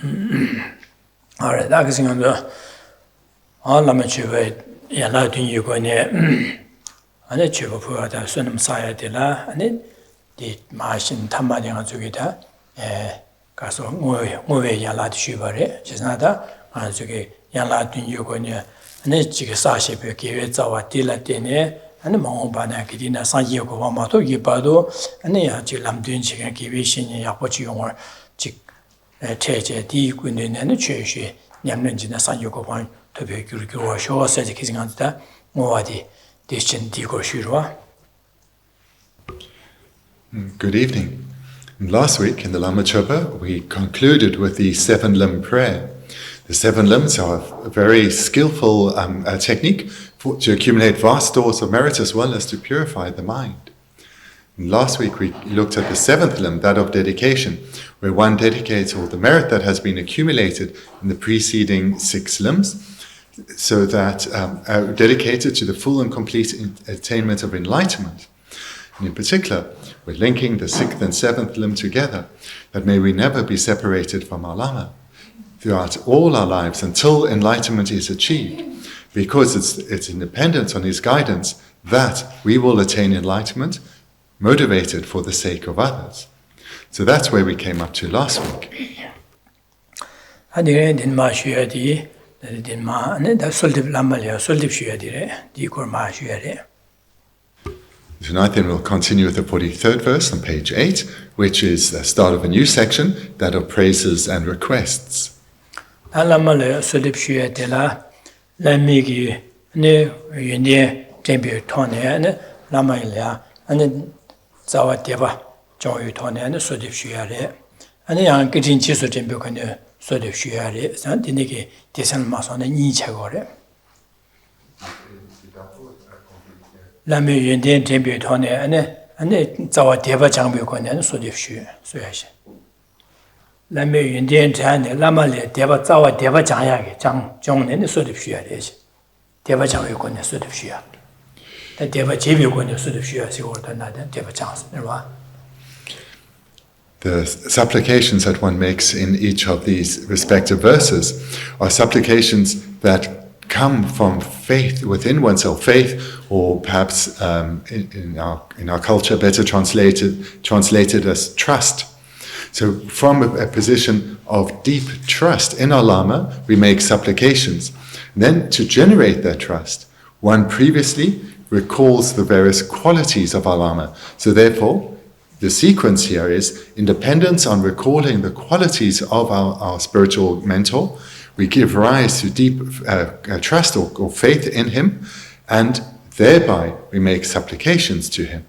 Alright, that's the Lama Chöpa Yala Dunyu Gone, and the Chöpa Puja, Sunam Saya de la, and the Martian Tamading Zugita, Caso Move Yala Shubare, Chisnada, and Zuki Yala Dunyu Gone, and the Chicasashi Zawa Dilla Dene, and the Mongobana Kidina San Yoko Mato Yibado, and the Yajilam Dun Chicken Kivishin Yapochi or Chick Di Gundin and the Church, Yamlin San Yoko Point to be Guru Show, said the kissing on that Moadi, Dishin Digo Shirwa. Good evening. Last week in the Lama Chöpa, we concluded with the 7 limb prayer. The 7 limbs are a very skillful technique to accumulate vast stores of merit as well as to purify the mind. And last week we looked at the 7th limb, that of dedication, where one dedicates all the merit that has been accumulated in the preceding 6 limbs, so that are dedicated to the full and complete attainment of enlightenment. And in particular, we're linking the 6th and 7th limb together, that may we never be separated from our Lama throughout all our lives until enlightenment is achieved, because it's independent on his guidance that we will attain enlightenment, motivated for the sake of others. So that's where we came up to last week. Tonight then we'll continue with the 43rd verse on page 8, which is the start of a new section, that of praises and requests. The supplications that one makes in each of these respective verses are supplications that come from faith within oneself, faith, or perhaps in our culture better translated as trust. So from a position of deep trust in our Lama, we make supplications. Then to generate that trust, one previously recalls the various qualities of our Lama. So therefore, the sequence here is independence on recalling the qualities of our spiritual mentor. We give rise to deep trust or faith in him, and thereby we make supplications to him.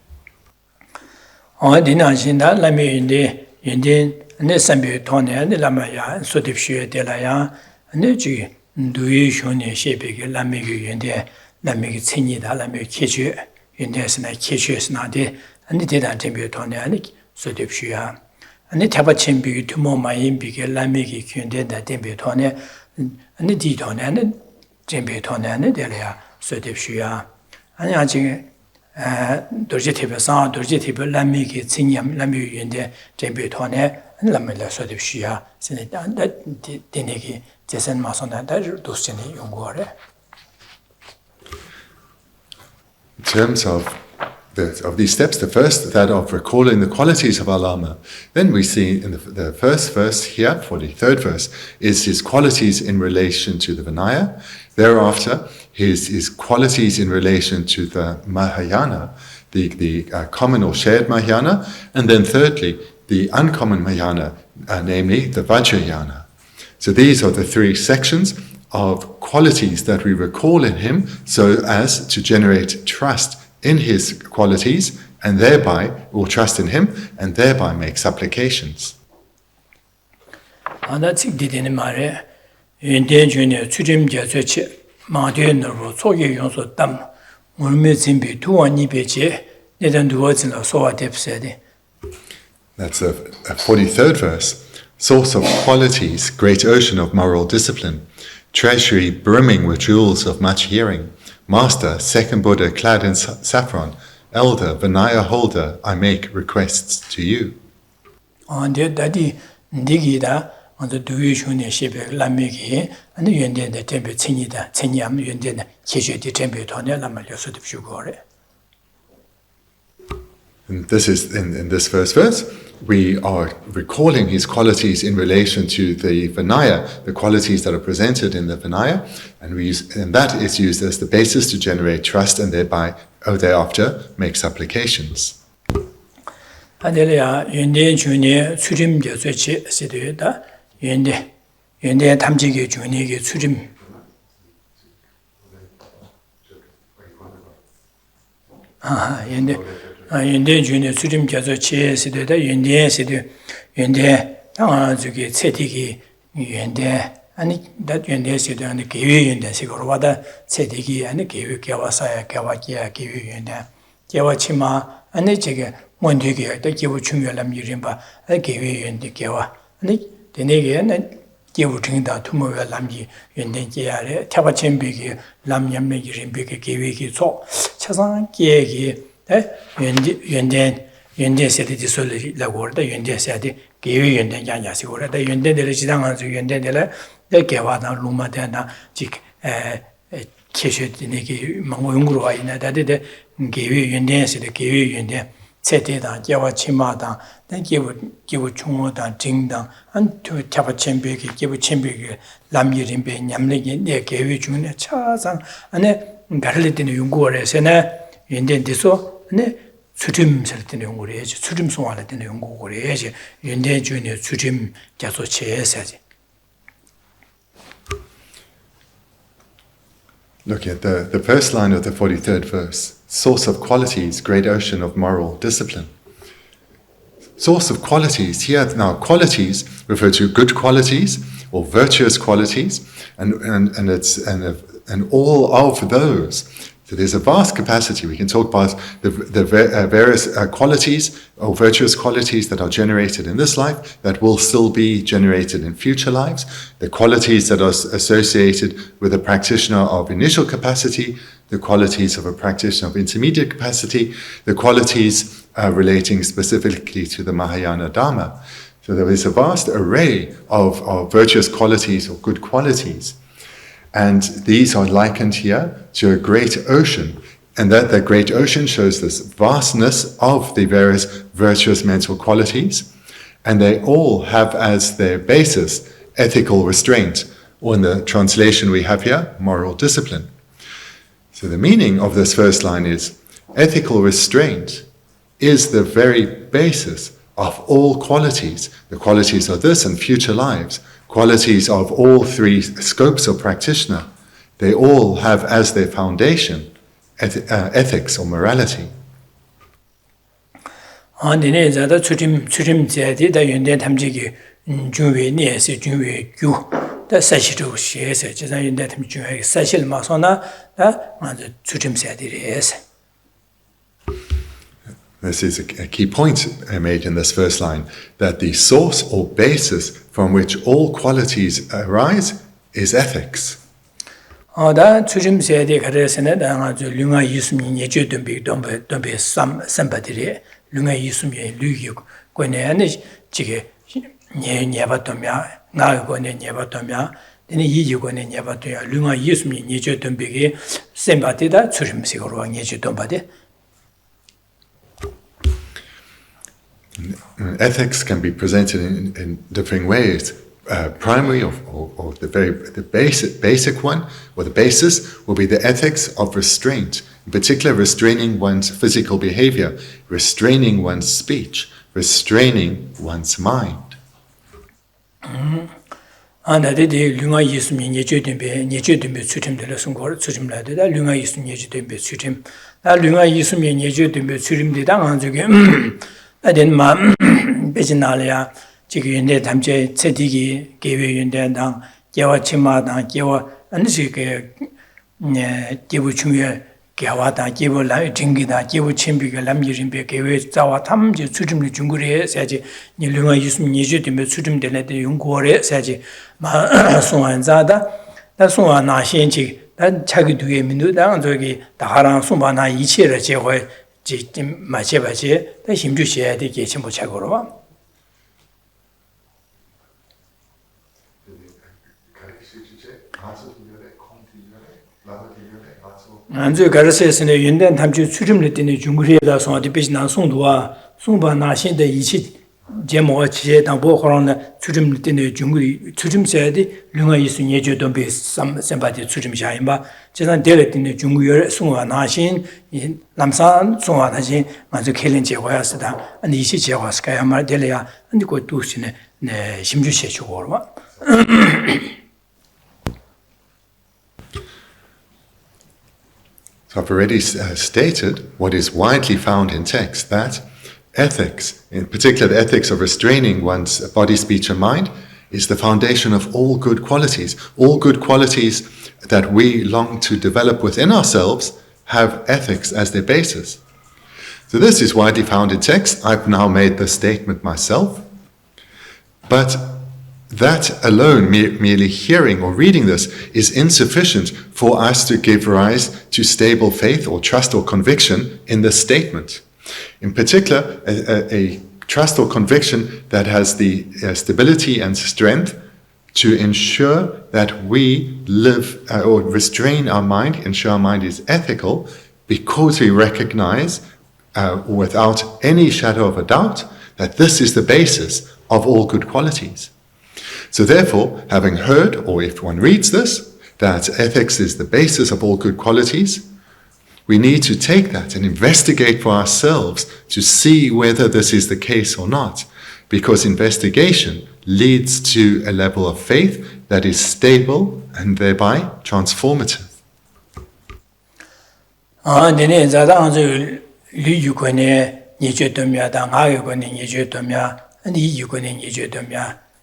In terms of these steps, the first, that of recalling the qualities of our Lama, then we see in the first verse here, 43rd verse, is his qualities in relation to the Vinaya. Thereafter, his qualities in relation to the Mahayana, the common or shared Mahayana, and then thirdly, the uncommon Mahayana, namely the Vajrayana. So these are the 3 sections of qualities that we recall in him, so as to generate trust in his qualities, and thereby will trust in him, and thereby make supplications. That's the 43rd verse. Source of qualities, great ocean of moral discipline, treasury brimming with jewels of much hearing, Master, second Buddha clad in saffron, elder, Vinaya holder, I make requests to you. 먼저 두유 중에 시백 라미기 아니 연대의 템베 친이다 친이함 연대의 계셔디 템베 돈에 남을려서도 주고래. And this is in this first verse, we are recalling his qualities in relation to the Vinaya, the qualities that are presented in the Vinaya, and that is used as the basis to generate trust and thereby, thereafter, make supplications. 아들이야 연대 중에 수림제 소치 시도다 연대 탐지기 중에 수림 연대 중에 수림 계속 지에서다 연대 시도 연대 저기 세디기 연대 아니 다 연대 시도 아니 계획 연대 식으로 와다 세디기 아니 계획 개와사야 개와기야 계획 연대 개와치마 아니 저게 원되게 다 기부 중요한 일인 바 계획 연대 개와 아니 되네게는 기부 중다 투모가 남기 연대 계야래 타바천비기 남냠매 일인비기 계획이 소 차상 계획이 연대 세대지 솔리라고 하다 연대 세대 계획 연대 양야시고 하다 연대들 지당한서 연대들 개와다 루마데나 직 계셔지네기 망고 연구로 와 있나 다데 계획 연대 세대 계획 연대 세대다 개와 치마다 기부 중호다 징당 안투 타바천비기 기부 천비기 남일인배 냠내기 내 계획 중에 차상 안에 가르리드는 연구원에서는 연대에서 네 수림 설때는 연구를 해야지 수림 송화할 때는 연구를 해야지 연대 중에 수림 계속 해야지. Look at the first line of the 43rd verse. Source of qualities, great ocean of moral discipline. Source of qualities, here now qualities refer to good qualities or virtuous qualities, and all of those. So there's a vast capacity. We can talk about the various qualities or virtuous qualities that are generated in this life that will still be generated in future lives, the qualities that are associated with a practitioner of initial capacity, the qualities of a practitioner of intermediate capacity, the qualities relating specifically to the Mahayana Dharma. So there is a vast array of virtuous qualities or good qualities. And these are likened here to a great ocean. And that great ocean shows this vastness of the various virtuous mental qualities. And they all have as their basis ethical restraint, or in the translation we have here, moral discipline. So the meaning of this first line is, ethical restraint is the very basis of all qualities, the qualities of this and future lives, qualities of all three scopes of practitioner. They all have as their foundation ethics or morality. 안에 자다 추림제디 다 연대 탐지기 중외니에서 중외규 다 사실로 시에서 제가 연대 탐지 중에 사실 마소나 다 먼저 추림제디에서. This is a key point made in this first line, that the source or basis from which all qualities arise is ethics. 다 추림세대 가르에서는 아주 륜아 이수미 예주든비 dombe 삼바들이 륜아 이수미 류기 권에는 지게 녀바도며 나고네 녀바도며 이 이유고네 녀바도야 륜아 이수미 예주든비게 삼바디다 추림세로 예주든바데. Ethics can be presented in differing ways. Primary or the basic one, or the basis, will be the ethics of restraint. In particular, restraining one's physical behavior, restraining one's speech, restraining one's mind. 나데디 륜아 예수님 예주든비 추림들을 선고를 추림라데다 륜아 예수님 예주든비 추림 나 륜아 예수님 예주든비 추림되다 한쪽에 아된 마 베진나리아 지금 연대 담제 체디기 계획 연대당 개와 치마당 개와 안시게 기부 중에 개와다 기부 라이 징기다 기부 침비가 남이rinbe 계획 자와 탐지 수rim의 중국에 사지 일릉아 유스민 예주되면 수rim되는데 연구월에 사지 마 송한자다 나 송하나 신지 난 자기 뒤에 민도당 저기 다하랑 송바나 이치를 제거해 지금 마셔봐지 다 힘주셔야 되게 전부 착오로 안주 가르세스네 윤단 탐주 추림을 때는 중국에다 송아디 비즈나 송도와 송바 나신의 이치 제모가 지에 당보 그러나 추림을 때는 중국이 추림세야디 릉아 이수 예주도 비 삼바디 추림샤임바 제단 데레 때는 중국에 송아 나신 남산 송아 나신 아주 켈린 제거였다 아니 이시 제거스카야 말 데려야 아니 그 두시네 네 심주시 주고로 So I've already stated what is widely found in text, that ethics, in particular the ethics of restraining one's body, speech and mind, is the foundation of all good qualities. All good qualities that we long to develop within ourselves have ethics as their basis. So this is widely found in text. I've now made the statement myself. But that alone, merely hearing or reading this, is insufficient for us to give rise to stable faith or trust or conviction in this statement. In particular, a trust or conviction that has the stability and strength to ensure that we live or restrain our mind, ensure our mind is ethical, because we recognize without any shadow of a doubt that this is the basis of all good qualities. So therefore, having heard, or if one reads this, that ethics is the basis of all good qualities, we need to take that and investigate for ourselves to see whether this is the case or not, because investigation leads to a level of faith that is stable and thereby transformative.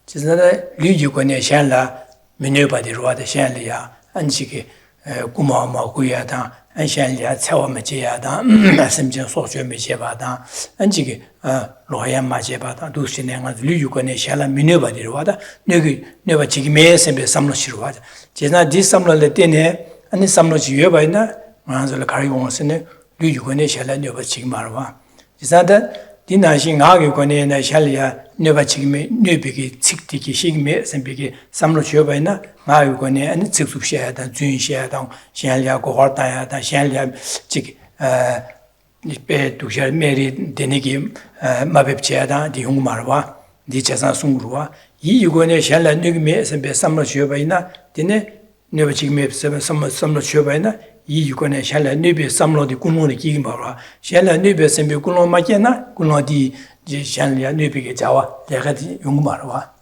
지나다 리주권에 샹라 미네바디 로아데 샹리아 안지게 구마마구야다 안샹리아 차와마지야다 말씀진 소주메제바다 안지게 로야 마제바다 두시네가 리주권에 샹라 미네바디 로아다 네기 네바 지기메 셈베 삼로시로아다 지나 디삼로레 때네 아니 삼로지 여바이나 만절 가리고스네 리주권에 샹라 네바 지기마르와 지나다 디나시 나게 권에나 샬리아 네바 지금에 네비기 칙티기 시기메 셈비기 삼로 줘바이나 나게 권에 아니 직숙시야다 준시야다 샬리아 고르타야다 샬리아 직 니베 두샤 메리 데니기 마베치야다 디웅마르와 디체산 숭루와 이 유권에 샬라 네기메 셈베 삼로 줘바이나 디네 네바 지금에 삼로 줘바이나 이 유권에 샬라 네비 삼로디 군노니 기기 말아 샬라 네비 셈비 군노 마케나 군노디 지 샬리아 네비게 자와 내가디 용 말아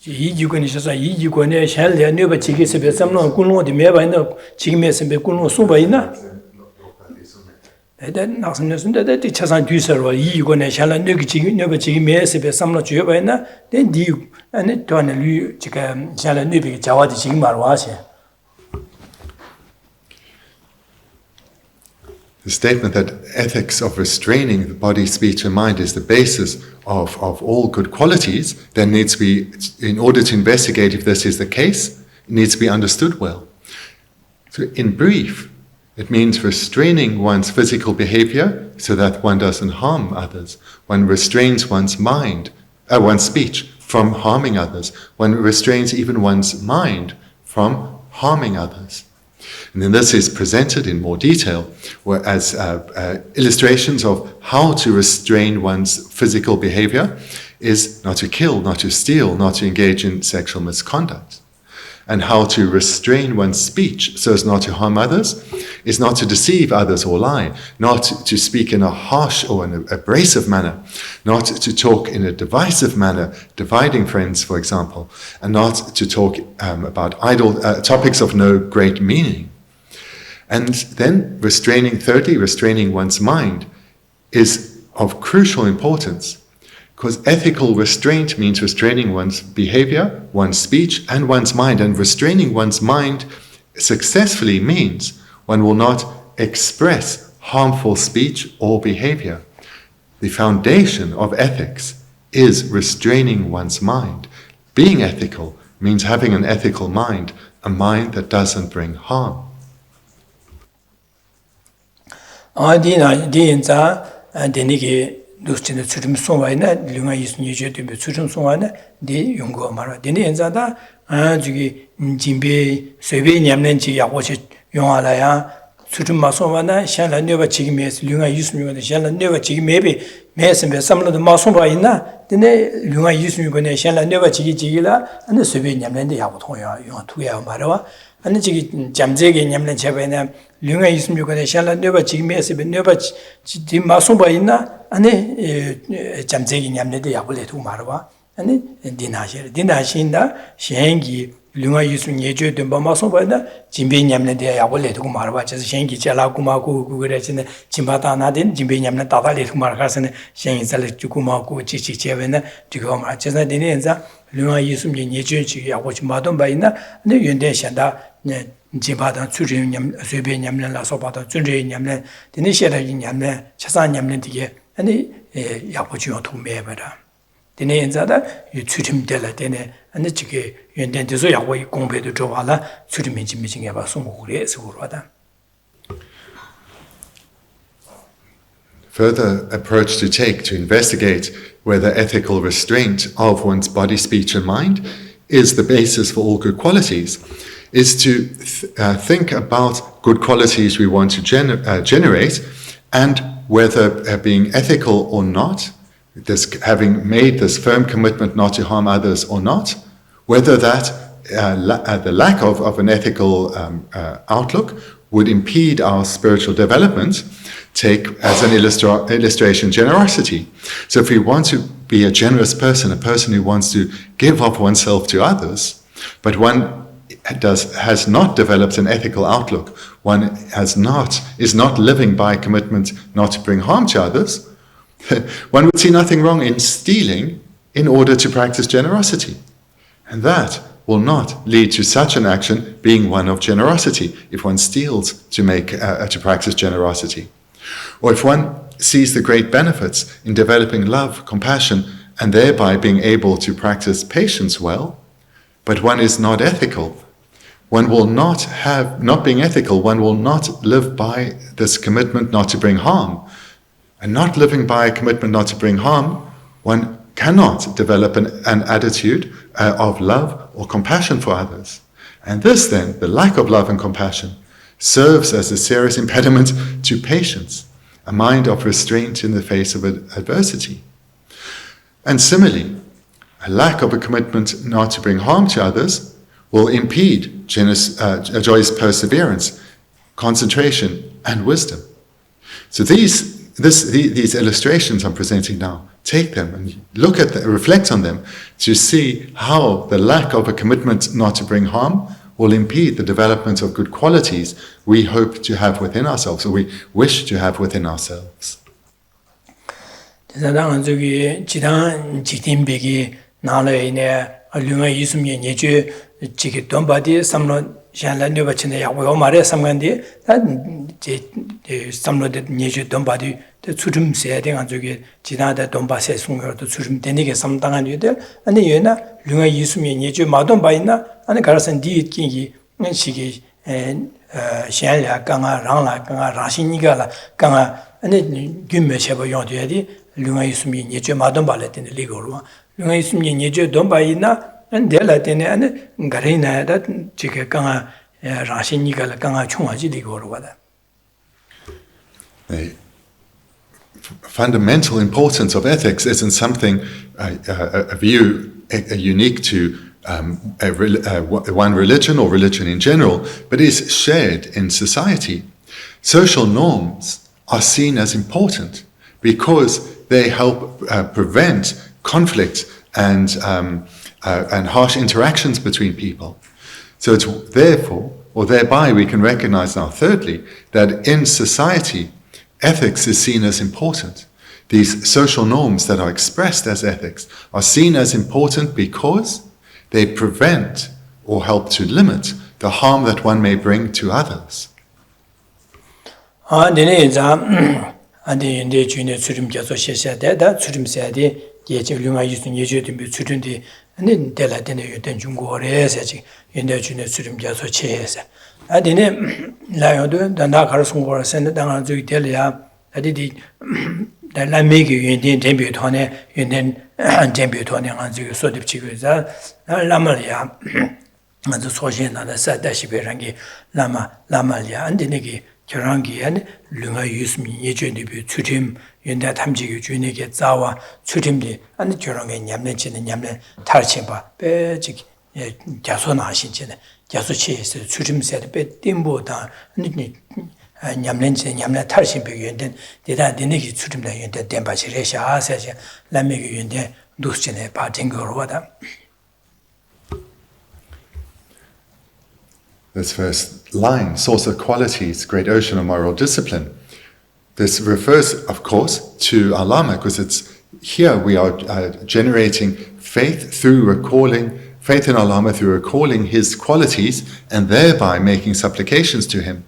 이 유권에 셔서 이 유권에 샬리아 네비 지기 셈비 삼로 군노디 메바이나 지금에 셈비 군노 소바이나 Then Naxamnesund that the Chasan Duser or Yugone Shalan Nuki never Chigi Mesebe Samla Chubaina, then Diu and it to an Lu Chika Shalan Nubi Jawadi Chigmarwasi. The statement that ethics of restraining the body, speech and mind is the basis of all good qualities, then needs to be, in order to investigate if this is the case, it needs to be understood well. So in brief, it means restraining one's physical behavior so that one doesn't harm others. One restrains one's mind, one's speech from harming others. One restrains even one's mind from harming others. And then this is presented in more detail as illustrations of how to restrain one's physical behavior is not to kill, not to steal, not to engage in sexual misconduct. And how to restrain one's speech so as not to harm others is not to deceive others or lie, not to speak in a harsh or an abrasive manner, not to talk in a divisive manner, dividing friends, for example, and not to talk about idle topics of no great meaning. And then thirdly, restraining one's mind is of crucial importance. Because ethical restraint means restraining one's behavior, one's speech, and one's mind. And restraining one's mind successfully means one will not express harmful speech or behavior. The foundation of ethics is restraining one's mind. Being ethical means having an ethical mind, a mind that doesn't bring harm. 디인자 데니게 도스티네 추름 송와이나 류가 이스니제도 추름 송와나 디 용거 말아 데니 인자다 저기 진비 세베 냠nen지 야고시 용하라야 추름 마송와나 샹라녀바 지금에서 류가 이스니고는 샹라녀바 지금에비 매스베 삼로도 마송바 있나 데네 류가 이스니고네 샹라녀바 지기라 안에 세베 냠nen데 야고 통야 용 투야 말아 아니 지기 잠재게 냠는 제베나 류가 있으면 샬라네바 지금에서 네바 지 마송바 있나 아니 잠재게 냠는데 약불에도 말아 아니 디나시인다 시행기 류가 있으면 예제도 마송바나 진배 냠는데 약불에도 말아 그래서 시행기 잘하고마고 그래지네 진바다나된 진배 냠는 다발에도 말아서는 시행이살 주고마고 지지제베나 지금 맞잖아 디네자 류가 있으면 예제지 약고 좀 마던 바이나 근데 연대시한다 네 지바다 추진 냠 세베 냠는 라소바다 준제 냠는 디니시라 냠는 차사 냠는 되게 아니 약보지요 통매버라 디네 인자다 유 추림될 때네 아니 지게 연대에서 약고 공배도 좋아라 추림인지 미징해 봐 송고래 서로다. Further approach to take to investigate whether ethical restraint of one's body, speech and mind is the basis for all good qualities is to think about good qualities we want to generate and whether being ethical or not, having made this firm commitment not to harm others or not, whether that the lack of an ethical outlook would impede our spiritual development. Take as an illustration generosity. So if we want to be a generous person, a person who wants to give up oneself to others, but one has not developed an ethical outlook, one is not living by commitment not to bring harm to others, one would see nothing wrong in stealing in order to practice generosity. And that will not lead to such an action being one of generosity, if one steals to practice generosity. Or if one sees the great benefits in developing love, compassion, and thereby being able to practice patience well, but one is not ethical, one will not being ethical, one will not live by this commitment not to bring harm. And not living by a commitment not to bring harm, one cannot develop an attitude of love or compassion for others. And this then, the lack of love and compassion, serves as a serious impediment to patience, a mind of restraint in the face of adversity. And similarly, a lack of a commitment not to bring harm to others will impede joyous perseverance, concentration, and wisdom. So these illustrations I'm presenting now, take them and look at them, reflect on them to see how the lack of a commitment not to bring harm will impede the development of good qualities we hope to have within ourselves, or we wish to have within ourselves. 추름 세대가 저기 지나다 돈바세 송여도 추름 되니게 삼당한 유들 아니 얘나 류가 이수면 예주 마돈 바이나 아니 가라선 디기 시기 샹랴 강아 랑라 강아 라신이가라 강아 아니 김메셔버 용돼야지 류가 이수면 예주 마돈 발레는 리고로 류가 이수면 예주 돈 바이나 안델라테네 아니 가리나다 지게 강아 라신이가라 강아 총하지 리고로 와다. Fundamental importance of ethics isn't something, a view unique to one religion or religion in general, but is shared in society. Social norms are seen as important because they help prevent conflict and harsh interactions between people. So it's therefore, or thereby we can recognize now thirdly, that in society, ethics is seen as important. These social norms that are expressed as ethics are seen as important because they prevent or help to limit the harm that one may bring to others. Adine Layodu, Danda Karasungor, Send Danga Delia, Adidi, the Lamigi, Indian Debutone, Indian Debutone, and the Sodip Chiguza, Lamalia, and the Sojin, and the Sadashiberangi, Lamalia, and Dinigi, Kirangi, and Lunga use me, Yejunibu, Tutim, in that Hamji, Junigi, Zawa, Tutimdi, and the Kirangi, Yamlechin, and Yamle, Tarchimba, Bejik, Jasona Shinchen. Jasuchi is the Sutim said, but Dimbo down, Yamlens and Yamla Tarsin Begin, did I Diniki Sutim in the Dembashiresha, says Lamig in the Dustine, Partingo or water. This first line, source of qualities, great ocean of moral discipline. This refers, of course, to our Lama, because it's here we are generating faith through recalling. Faith in our Lama through recalling his qualities and thereby making supplications to him.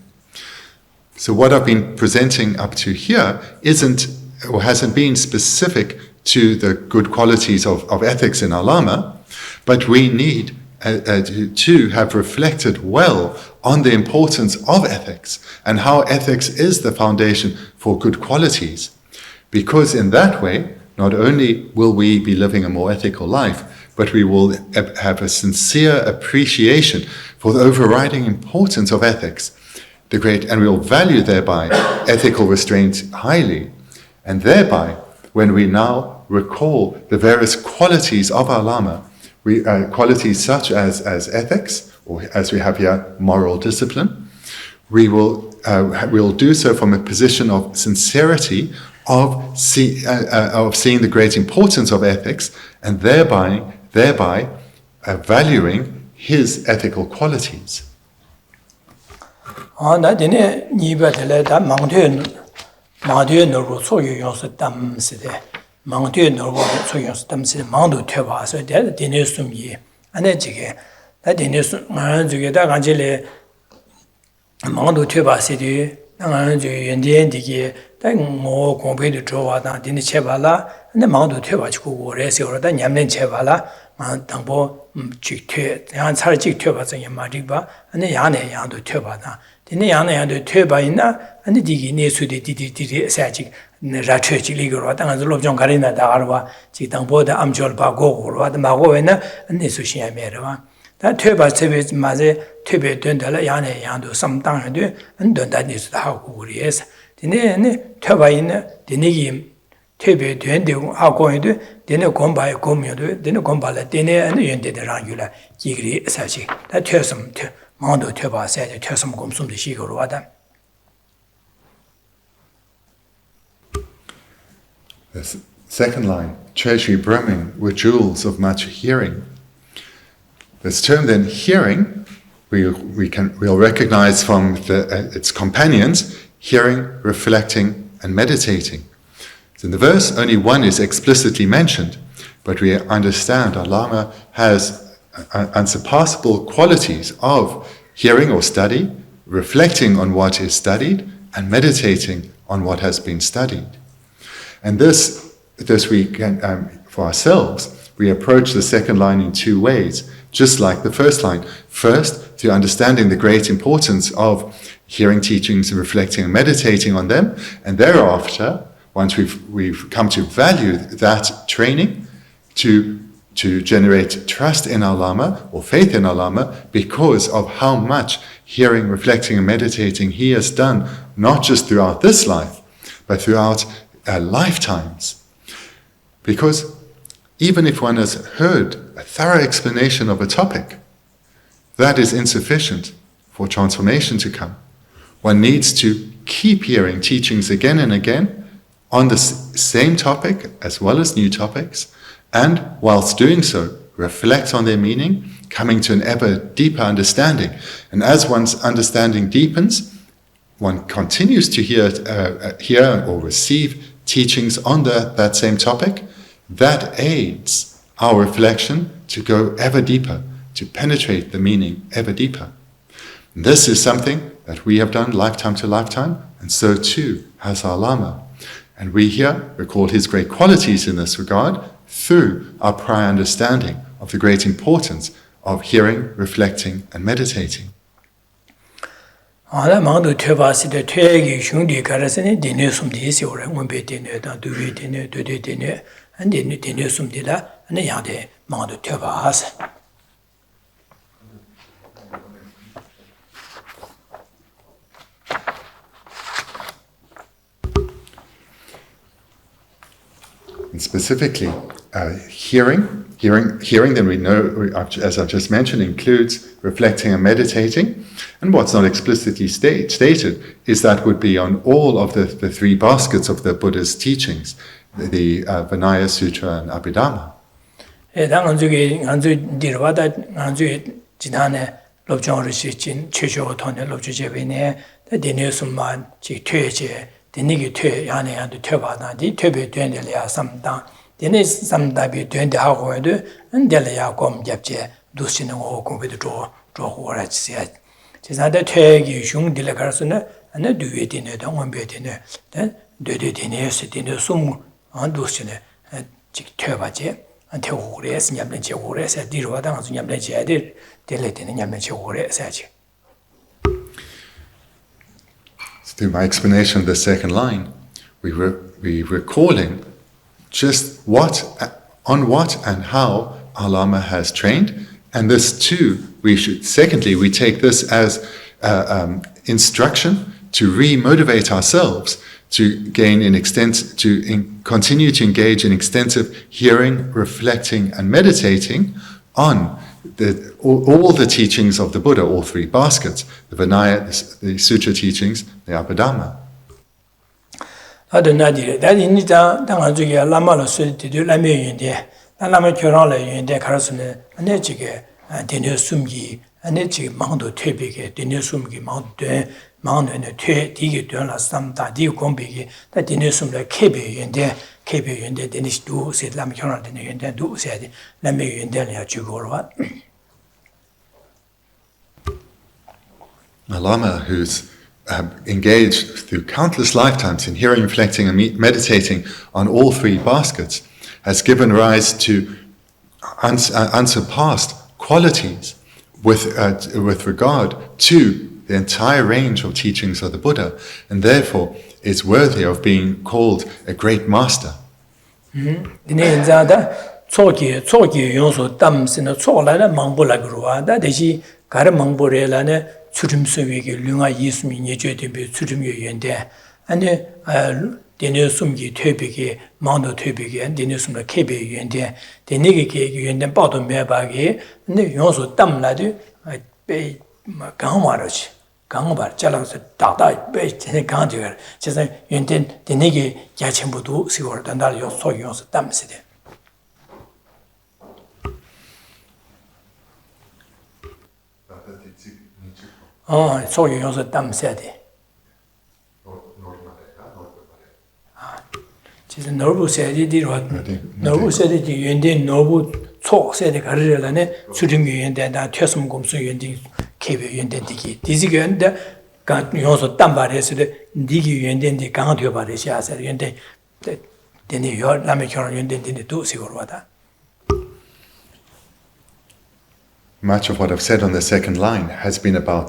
So what I've been presenting up to here isn't or hasn't been specific to the good qualities of ethics in our Lama, but we need to have reflected well on the importance of ethics and how ethics is the foundation for good qualities. Because in that way, not only will we be living a more ethical life, but we will have a sincere appreciation for the overriding importance of ethics, and we will value thereby ethical restraint highly. And thereby, when we now recall the various qualities of our Lama, qualities such as ethics, or as we have here, moral discipline, we will do so from a position of sincerity, of seeing the great importance of ethics, and thereby valuing his ethical qualities. 당보 직퇴 양 살직 퇴바성이 말이바 아니 야네 양도 퇴바다 디네 야네 양도 퇴바 있나 아니 디기 네수디 디디디 사직 라트지리고 당한 롭정 가리나 다가와 지 당보다 암절 바고 그러다 마고에나 아니 수시야 메르와 다 퇴바 세베 마제 퇴베 된달라 야네 양도 삼당한데 안던다니스 하고 우리에서 디네 퇴바 있나 디네기 퇴베 된데고 하고 해도 되네 공부에 고면도 되네 공부를 되네 아니 연대들랑 유라 지그리 사실 다 퇴섬 퇴 마음도 퇴바세 퇴섬 공숨도 시고로 와다. The second line, treasury brimming with jewels of much hearing. This term then, hearing, we'll recognize from its companions, hearing, reflecting, and meditating. In the verse, only one is explicitly mentioned, but we understand our Lama has unsurpassable qualities of hearing or study, reflecting on what is studied, and meditating on what has been studied. And this we can, for ourselves, we approach the second line in two ways, just like the first line. First, through understanding the great importance of hearing teachings and reflecting and meditating on them, and thereafter, once we've come to value that training, to generate trust in our Lama or faith in our Lama because of how much hearing, reflecting and meditating he has done, not just throughout this life, but throughout lifetimes. Because even if one has heard a thorough explanation of a topic, that is insufficient for transformation to come. One needs to keep hearing teachings again and again on the same topic as well as new topics, and whilst doing so, reflect on their meaning, coming to an ever deeper understanding. And as one's understanding deepens, one continues to hear or receive teachings on that same topic. That aids our reflection to go ever deeper, to penetrate the meaning ever deeper. And this is something that we have done lifetime to lifetime, and so too has our Lama. And we here recall his great qualities in this regard through our prior understanding of the great importance of hearing, reflecting, and meditating. 아라 망도 퇴바시데 퇴기 흉디 가라서니 디네 숨디 시오래 원베 디네 다 두비 디네 두디 디네 안디네 디네 숨디라 아니 야데 망도 퇴바스 And specifically, hearing, then we know, as I've just mentioned, includes reflecting and meditating. And what's not explicitly stated is that would be on all of the three baskets of the Buddha's teachings, the Vinaya Sutra and Abhidhamma. Bendigo yani and Chopa di Tebe doing the Samdang. Then some be doing the Howard and Delia Gom Japje, Dusin or with the draw or at said. Tis not the tag you shung de la Garsona and a do it in a don't be dinner. Then do it in a sit in the sum on Dusin and Chopaje until Ores, Yamleche Ores at Dirodans, Yamleche did, delete in Yamleche Ores at you. Through my explanation of the second line, we're recalling just on what and how our Lama has trained, and this too, secondly, we take this as instruction to re-motivate ourselves to continue to engage in extensive hearing, reflecting, and meditating on all the teachings of the Buddha, all three baskets, the Vinaya, the Sutra teachings, the Abhidhamma. A Lama who's engaged through countless lifetimes in hearing, reflecting, and meditating on all three baskets has given rise to unsurpassed qualities with regard to the entire range of teachings of the Buddha, and therefore is worthy of being called a great master. 강bar 자랑서 다다 배 강지가 제가 연된 되네게 야침부도 시월 단달 요 소용서 담시대 소용서 담세대 지금 너부 세디디로 너부 세디디 연된 너부 초세대 가르려네 수rim이 연된다 퇴섬 검수 연된 케베 연된디기 디지견데 간 요소 담바레스데 니기 연된디 강되어 바레시아서 연된 데니 요 라메 결혼 연된디 도시고로 와다. Much of what I've said on the second line has been about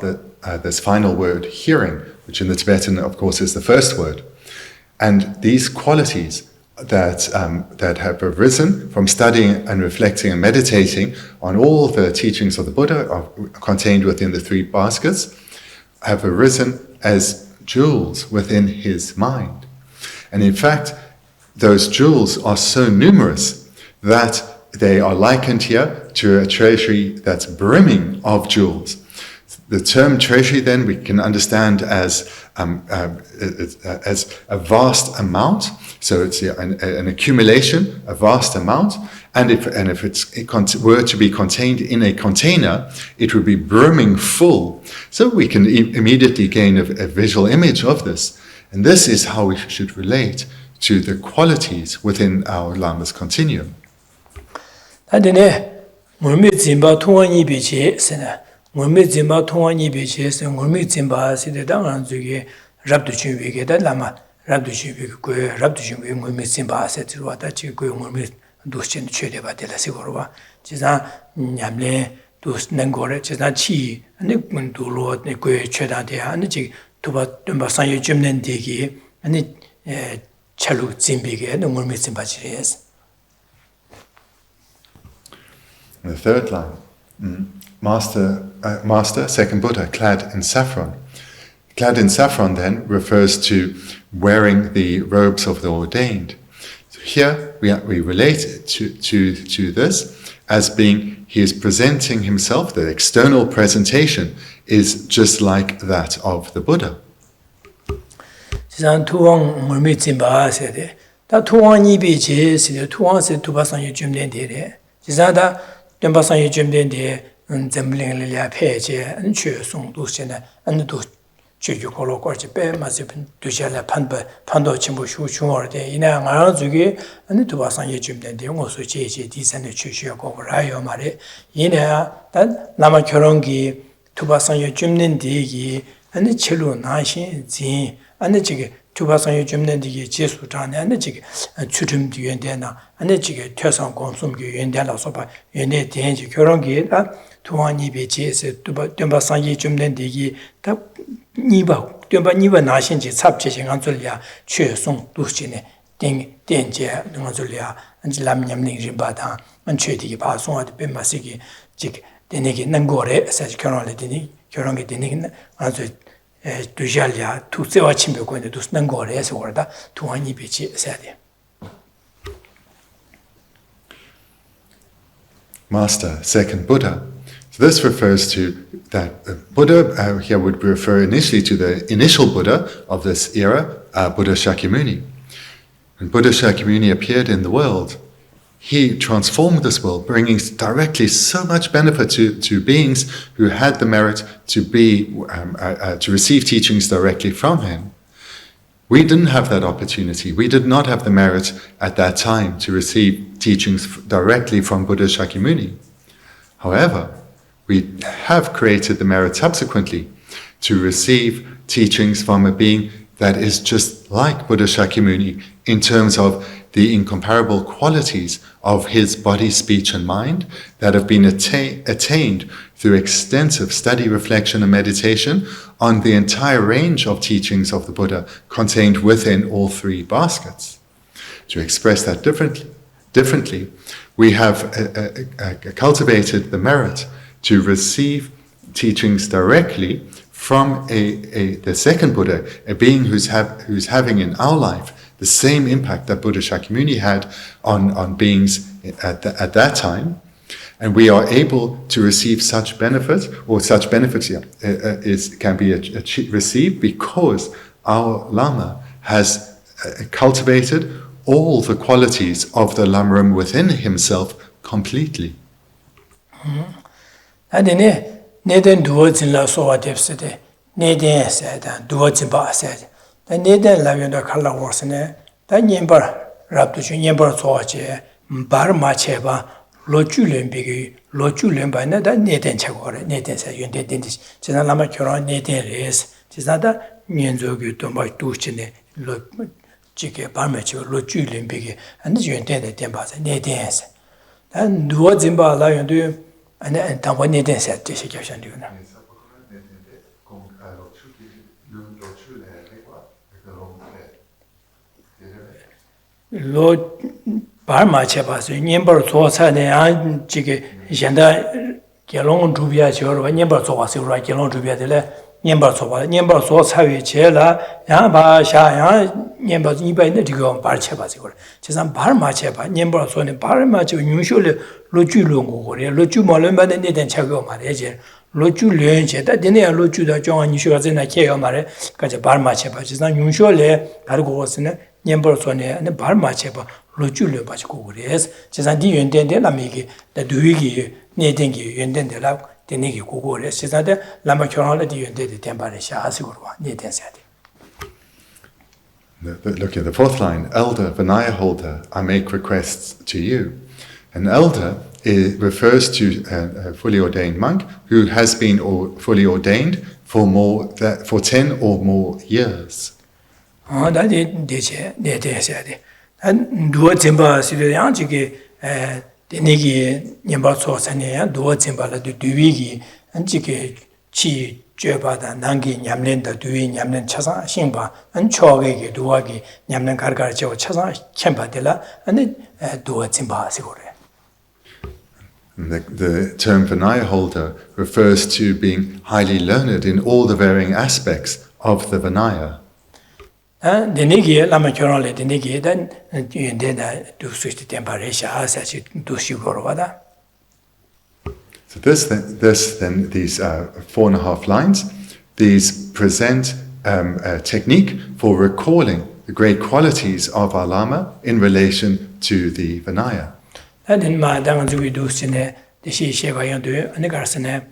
this final word, hearing, which in the Tibetan, of course, is the first word. And these qualities that have arisen from studying and reflecting and meditating on all the teachings of the Buddha contained within the three baskets have arisen as jewels within his mind. And in fact, those jewels are so numerous that they are likened here to a treasury that's brimming of jewels. The term treasury then we can understand as a vast amount. So it's an accumulation, a vast amount. And if it were to be contained in a container, it would be brimming full. So we can immediately gain a visual image of this. And this is how we should relate to the qualities within our Lama's continuum. ngurmi zimba thongwa nyibi che se ngurmi zimba side dangan zuge rabdu chunbi ge da lama rabdu chunbi ge rabdu chunbi ngurmi zimba se tirwa da chi ge ngurmi duschen chede ba de la sigorwa chi sa nyamle dus nangore just not chi and it do Lord ne go cheda de and ji tuba tumba sanyo jumnen degi and it chalu zimbige no more missing bachires. The third line, Master, second Buddha, clad in saffron. Clad in saffron then refers to wearing the robes of the ordained. So here we relate it to this as being he is presenting himself, the external presentation is just like that of the Buddha. 지난 투왕 물미 짐바 세데 다 투왕이 비지 시데 투왕세 투바상이 줌된데레 지사다 덤바상이 줌된데 점링을야 폐제 안취 송도 세네 안도 주주고로 거지 빼 맞으 두샬라 판도 침부 슈슈어데 이나 나라 주기 안도 투바상이 줌된데 용어서 제제 디산의 취시하고 라요 말에 이나 단 라마 결혼기 투바상이 줌된데기 안도 첼로 나신 진 안에 지게 주바상이 줌는디게 제수단에 안에 지게 추름 뒤엔데나 안에 지게 퇴상 공숨기 연대라서 봐 연대 대행지 결혼기다 도안이 베지에서 덤바상이 줌는디게 다 니바 덤바니바 나신지 삽제신 안줄이야 최송 두시네 땡땡제 능줄이야 안지 람냠닝 리바다 안최디기 바송한테 뱀마시기 지게 되네게 난고래 사실 결혼을 되니 결혼이 되니 아주 두샬야 투세와 침벽권에 두스는 거래서 그러다 두안이 비치 세대. Master, second Buddha. So this refers to that Buddha here would refer initially to the initial Buddha of this era, Buddha Shakyamuni. When Buddha Shakyamuni appeared in the world, he transformed this world, bringing directly so much benefit to beings who had the merit to receive teachings directly from him. We didn't have that opportunity. We did not have the merit at that time to receive teachings directly from Buddha Shakyamuni. However, we have created the merit subsequently to receive teachings from a being that is just like Buddha Shakyamuni in terms of the incomparable qualities of his body, speech, and mind that have been attained through extensive study, reflection, and meditation on the entire range of teachings of the Buddha contained within all three baskets. To express that differently, we have cultivated the merit to receive teachings directly from the second Buddha, a being who's having in our life the same impact that Buddha Shakyamuni had on beings at that time, and we are able to receive such benefit, or such benefits can be received because our Lama has cultivated all the qualities of the Lamrim within himself completely. Neden duwatsin la sowa tepside, neden sayda, duwatsin ba sayda. Da neden la yonda kalla warsine, da nyembar rabdu chu nyembar sowa che, bar ma cheba, lo chu lembigi, lo chu lemba na da neden chagore, neden say yonde dendis. China lama kyoran neden res, china da nyenzo gyu tomba duchine, lo chike bar ma cheba, lo chu lembigi, ane yonde de tenba say, neden say. Da duwatsin ba la yonda ane tangwa neden say te se kyabshan diyo na. Lo bar ma cheba so nyembar so sa ne an jige yanda gelong zhubya chero nyembar so wa se ro gelong zhubya de le nyembar so sa wi che la ya ba sha ya nyembar ni ba ne digo bar cheba se ro chesan bar ma cheba nyembar so ne bar ma che nyusho le lo ju lo go re lo ju ma le ba ne den cha go ma re je lo ju le che da de ne lo ju da jong ni shu ga zhen na ke yo ma re ka je bar ma cheba chesan nyusho le dar go se ne nyembar so ne bar ma cheba lo ju le ba ko re chesan di yuen den de la mi ge da du gi ne den gi yuen den de la de ne gi go re chesan de Lama Chöpa di yuen de den ba re sha si go wa ne den sa de. Look at the fourth line, Elder, Vinaya holder, I make requests to you. An elder refers to a fully ordained monk who has been fully ordained for 10 or more years. Da de che ne de sa de. An duo zimba si de yang ji ge Denigi Nimba Sosania, Dua Zimbala, the Duigi, and Jiki Chi, Chöpa, Nangi, Yamlin, Dui, Yamlin Chasa, Shimba, and Chogi, Duagi, Yamlin Kargarcho, Chasa, Chempadilla, and then Dua Zimba Sigore. The term Vinaya holder refers to being highly learned in all the varying aspects of the Vinaya. Denigi, Lama Chöpa, Denigi, then you did do 60 temperatures as you do Sugarovada. So these 4.5 lines, these present a technique for recalling the great qualities of our Lama in relation to the Vinaya. And in my Dangan do Sine, the Shi Sheva Yandu, and the Garsene,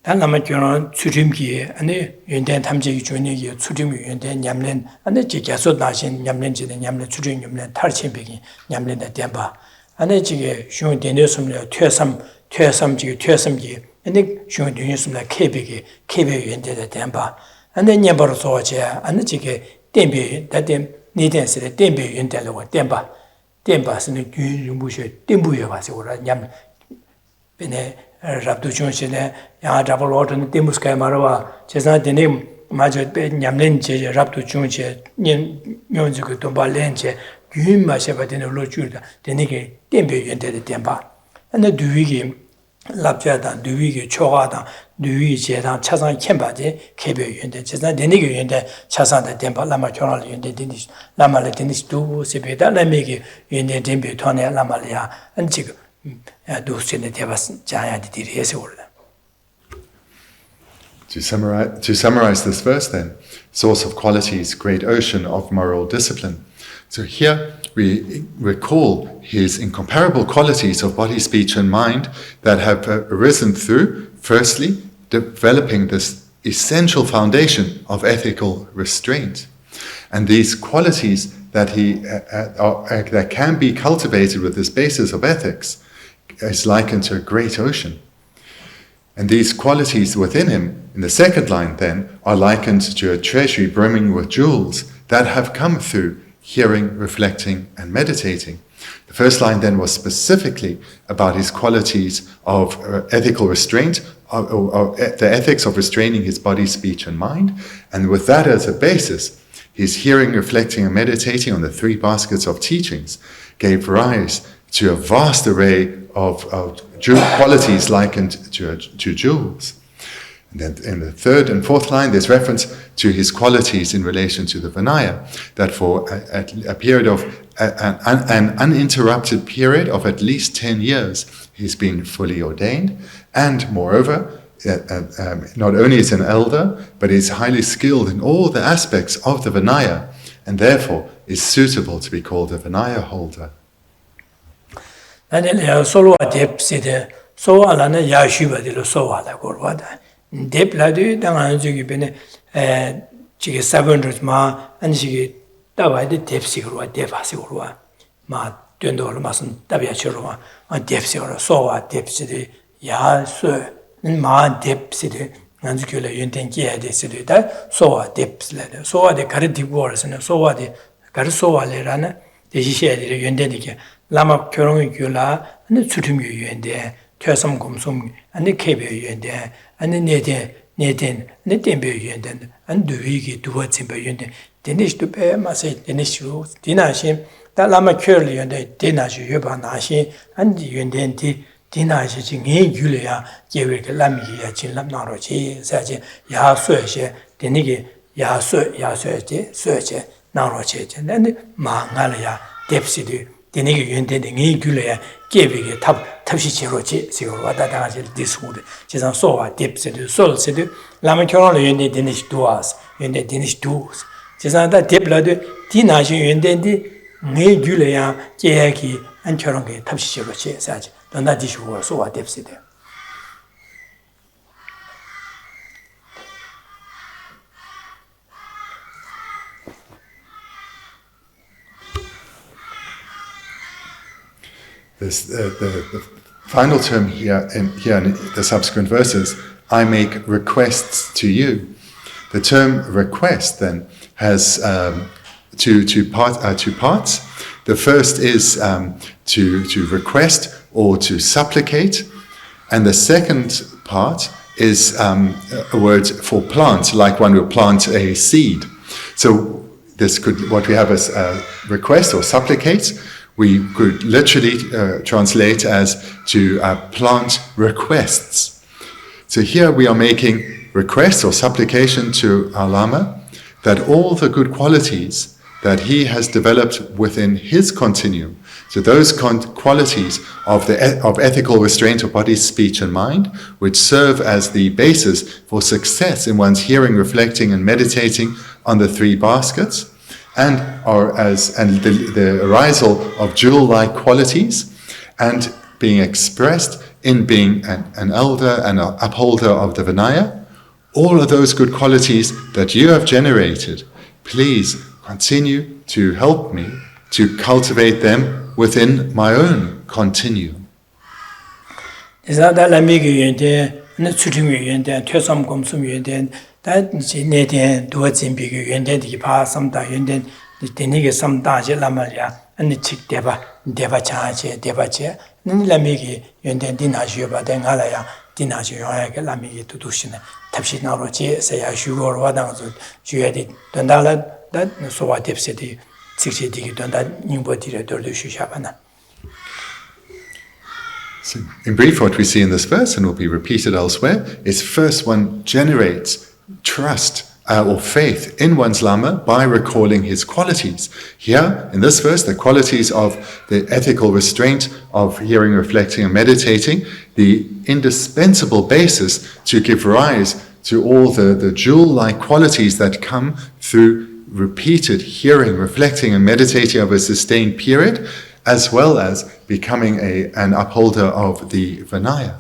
Dan Lama Chöpa, Tsujimki, and the Yundan Tamji Juni, Tsujim Yundan Yamlin, and the Jikasot Nashin, Yamlin, Yamlin, Tsujim, Yamlin, Tarchin Piki, Yamlin, the Demba, and the Jig, Shun Denisum, Tuasam, and the Shun Denisum, the Kebiki, Kebe Yundan, the Demba, and then Yambar Soja, and the Jig, Dembi, that them Nidan said, Dembi Yundan, or Demba. Tempas in the Yumbush, Timbuya was over Yam Bene Rabdu Junshine, Yadabal Orton, Timuska Marawa, Chesna, the name Major Yamlenche, Rabdu Junche, Yonzuku Tombalenche, Yuma Shepatin of Lojuda, the Niki, Tempe entered the Tempa, and the Duigi, Labjada, Duigi, Choada, Duigi, Chasan Kembaji, Kebe Yunde, Chesna, the Niki Yunde, Chasan the Tempa, Lama Chonal Yunde Dinish, Lama Latinis, Du, Sibeta, Lamiki, Yunde Tempe, Tonia, Lamalia, and Chick, do send the Tevas Giant did his order. To summarize this verse then, source of qualities, great ocean of moral discipline. So here we recall his incomparable qualities of body, speech and mind that have arisen through, firstly, developing this essential foundation of ethical restraint. And these qualities that that can be cultivated with this basis of ethics is likened to a great ocean. And these qualities within him, in the second line then, are likened to a treasury brimming with jewels that have come through hearing, reflecting, and meditating. The first line then was specifically about his qualities of ethical restraint, or the ethics of restraining his body, speech, and mind. And with that as a basis, his hearing, reflecting, and meditating on the three baskets of teachings gave rise to a vast array of qualities likened to jewels. And then in the third and fourth line, there's reference to his qualities in relation to the Vinaya, that for a period of an uninterrupted period of at least 10 years, he's been fully ordained, and moreover, not only is an elder, but is highly skilled in all the aspects of the Vinaya, and therefore is suitable to be called a Vinaya holder. And then solo adepside, so alana Yashiva de Losoa, the Gorwada. Dep Ladu, Danganzuki Bene, Chiki 700 ma, and she divided Depsigua, Devasigua, Ma Dundor Mason, Daviachurua, and Depsigua, Soa, Depside, Ya, Sir, and Ma Depside, and Zukula Yuntenkia de Sidita, Soa Depsletter, Soa the Carity Wars, and Soa the Carsoa Lerana, the Geshe Thubten Lama Chöpa, and the Tsutum Yunde, Tuasam Gumsum, and the Kebe Yunde, and the Neten, and the Tempe Yunde, and Duigi towards Simba Yunde, Denish to pay Massay, Denish rules, Dinashim, that Lama Chöpa Yunde, Dinash Yoba Nashi, and the Yundenti, Dinash in Julia, Gavik Lami, Chilam Narochi, Saji, Ya Search, Denigi, Ya Search, Search, Narochi, and then Mangalia, Depsidu. Denigi Yunde, Julia, Gavik, Tapsirochi, Sigurata, this wood, Chisan Soa, Depsidu, Sol Sidu, Lama Chöpa Yunde, Denish Duas, Yunde, Denish Duas. Chisan that Depladu, Dinash Yunde, Julia, Jaki, and Chorongi, Tapsirochi, Saj, Donadish was Soa Depsidu. The final term here in the subsequent verses, I make requests to you. The term request then has two parts. The first is to request or to supplicate. And the second part is a word for plant, like one would plant a seed. So this could, what we have as request or supplicate, we could literally translate as to plant requests. So here we are making requests or supplication to our Lama that all the good qualities that he has developed within his continuum, so those qualities of ethical restraint of body, speech, and mind, which serve as the basis for success in one's hearing, reflecting, and meditating on the three baskets, and the arisal of jewel-like qualities, and being expressed in being an elder and an upholder of the Vinaya, all of those good qualities that you have generated, please continue to help me to cultivate them within my own continuum. So, in brief, what we see in this verse, and will be repeated elsewhere, is first one generates trust or faith in one's Lama by recalling his qualities. Here, in this verse, the qualities of the ethical restraint of hearing, reflecting, and meditating, the indispensable basis to give rise to all the jewel-like qualities that come through repeated hearing, reflecting, and meditating over a sustained period, as well as becoming an upholder of the Vinaya.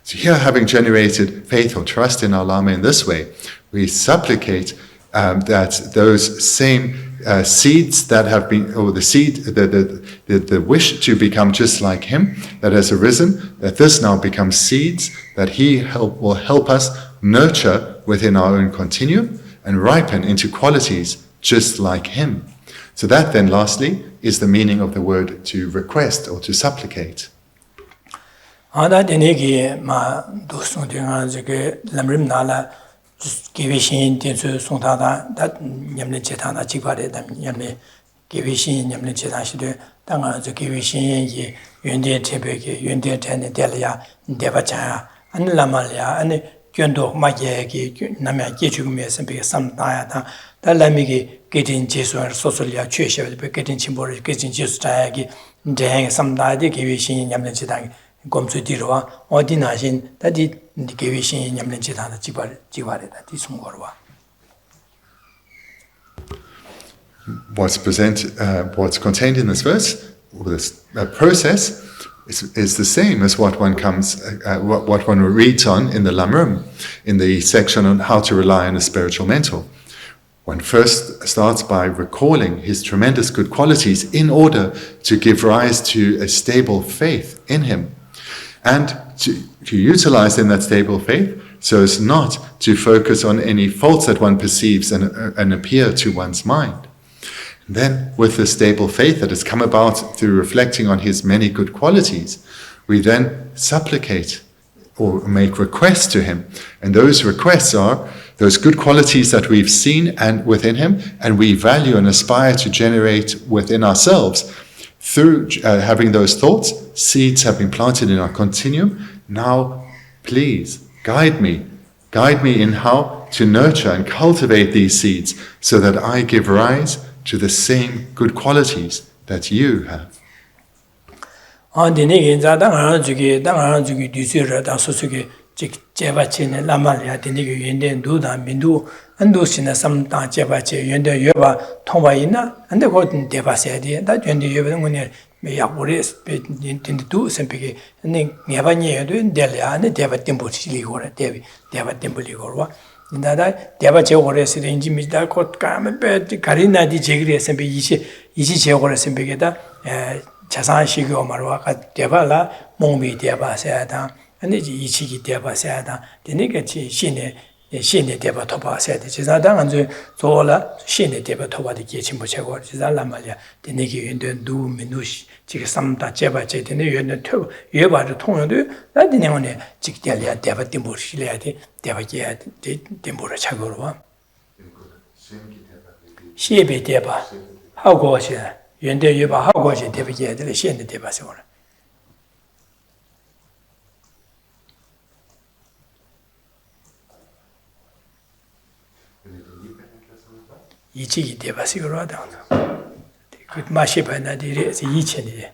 So here, having generated faith or trust in our Lama in this way, we supplicate that those same seeds that have been, or the seed, the wish to become just like him that has arisen, that this now becomes seeds that he will help us nurture within our own continuum and ripen into qualities just like him. So that then, lastly, is the meaning of the word to request or to supplicate. Kyondo Magyaki, Namia Gichugme, and be some diata, the Lamigi getting Jesu and Sosolia Chusha, getting Chimbori, getting Jesu Tayagi, Dang, some diet, Givishin, Yamlenchitang, Gomsu Dirwa, or Dinashin, that did the Givishin, Yamlenchitan, Jivari, that is Mungorwa. What's contained in this verse, this process, is the same as what one reads on in the Lamrim, in the section on how to rely on a spiritual mentor. One first starts by recalling his tremendous good qualities in order to give rise to a stable faith in him, and to utilize in that stable faith so as not to focus on any faults that one perceives and appear to one's mind. Then, with the stable faith that has come about through reflecting on his many good qualities, we then supplicate or make requests to him. And those requests are those good qualities that we've seen and within him, and we value and aspire to generate within ourselves. Through having those thoughts, seeds have been planted in our continuum. Now, please, guide me in how to nurture and cultivate these seeds so that I give rise to the same good qualities that you have. Nada deva chegore se inji midal kot kam be karina di jegre sembe ichi chegore sembe geda chasan shigyo marwa ka deva la mongbi deva sa da ane ji ichi ki deva sa da dene ke chi shine 신의 대바 토바 세대 지사당 안주 조라 신의 대바 토바의 계침부 최고 지살란 말이야. 되네기 연된 누 민누시 지금 삼다 제바 제되네 연된 터 예바를 통용도 나디네원에 직대리야 대바 띠모시려야 돼. 대바기야 띠모를 차고로 와. 시베 대바 하고시 연대 예바 하고시 대바기야 될 신의 대바 세월. 이치기 대바식으로 하다. 그 맛이 반나들이 이천이래.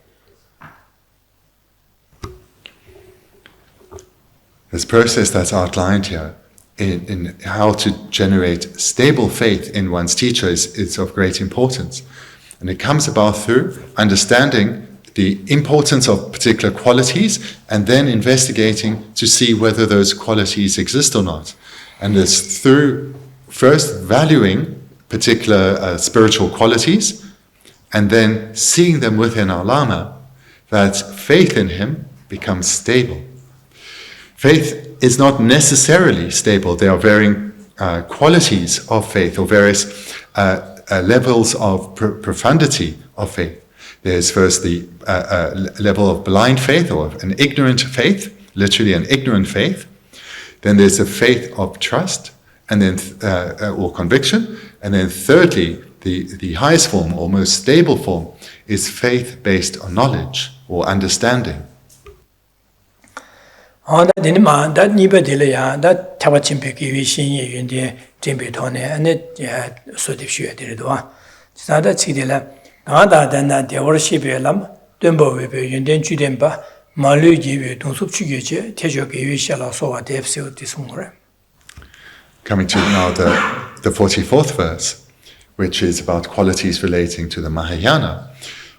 This process that's outlined here in how to generate stable faith in one's teacher is of great importance. And it comes about through understanding the importance of particular qualities and then investigating to see whether those qualities exist or not. And it's through first valuing particular spiritual qualities, and then seeing them within our Lama, that faith in him becomes stable. Faith is not necessarily stable. There are varying qualities of faith, or various levels of profundity of faith. There's first the level of blind faith, or an ignorant faith, literally an ignorant faith. Then there's a faith of trust, and then or conviction. And then thirdly, the highest form, or most stable form, is faith based on knowledge or understanding. Coming to now the 44th verse, which is about qualities relating to the Mahayana.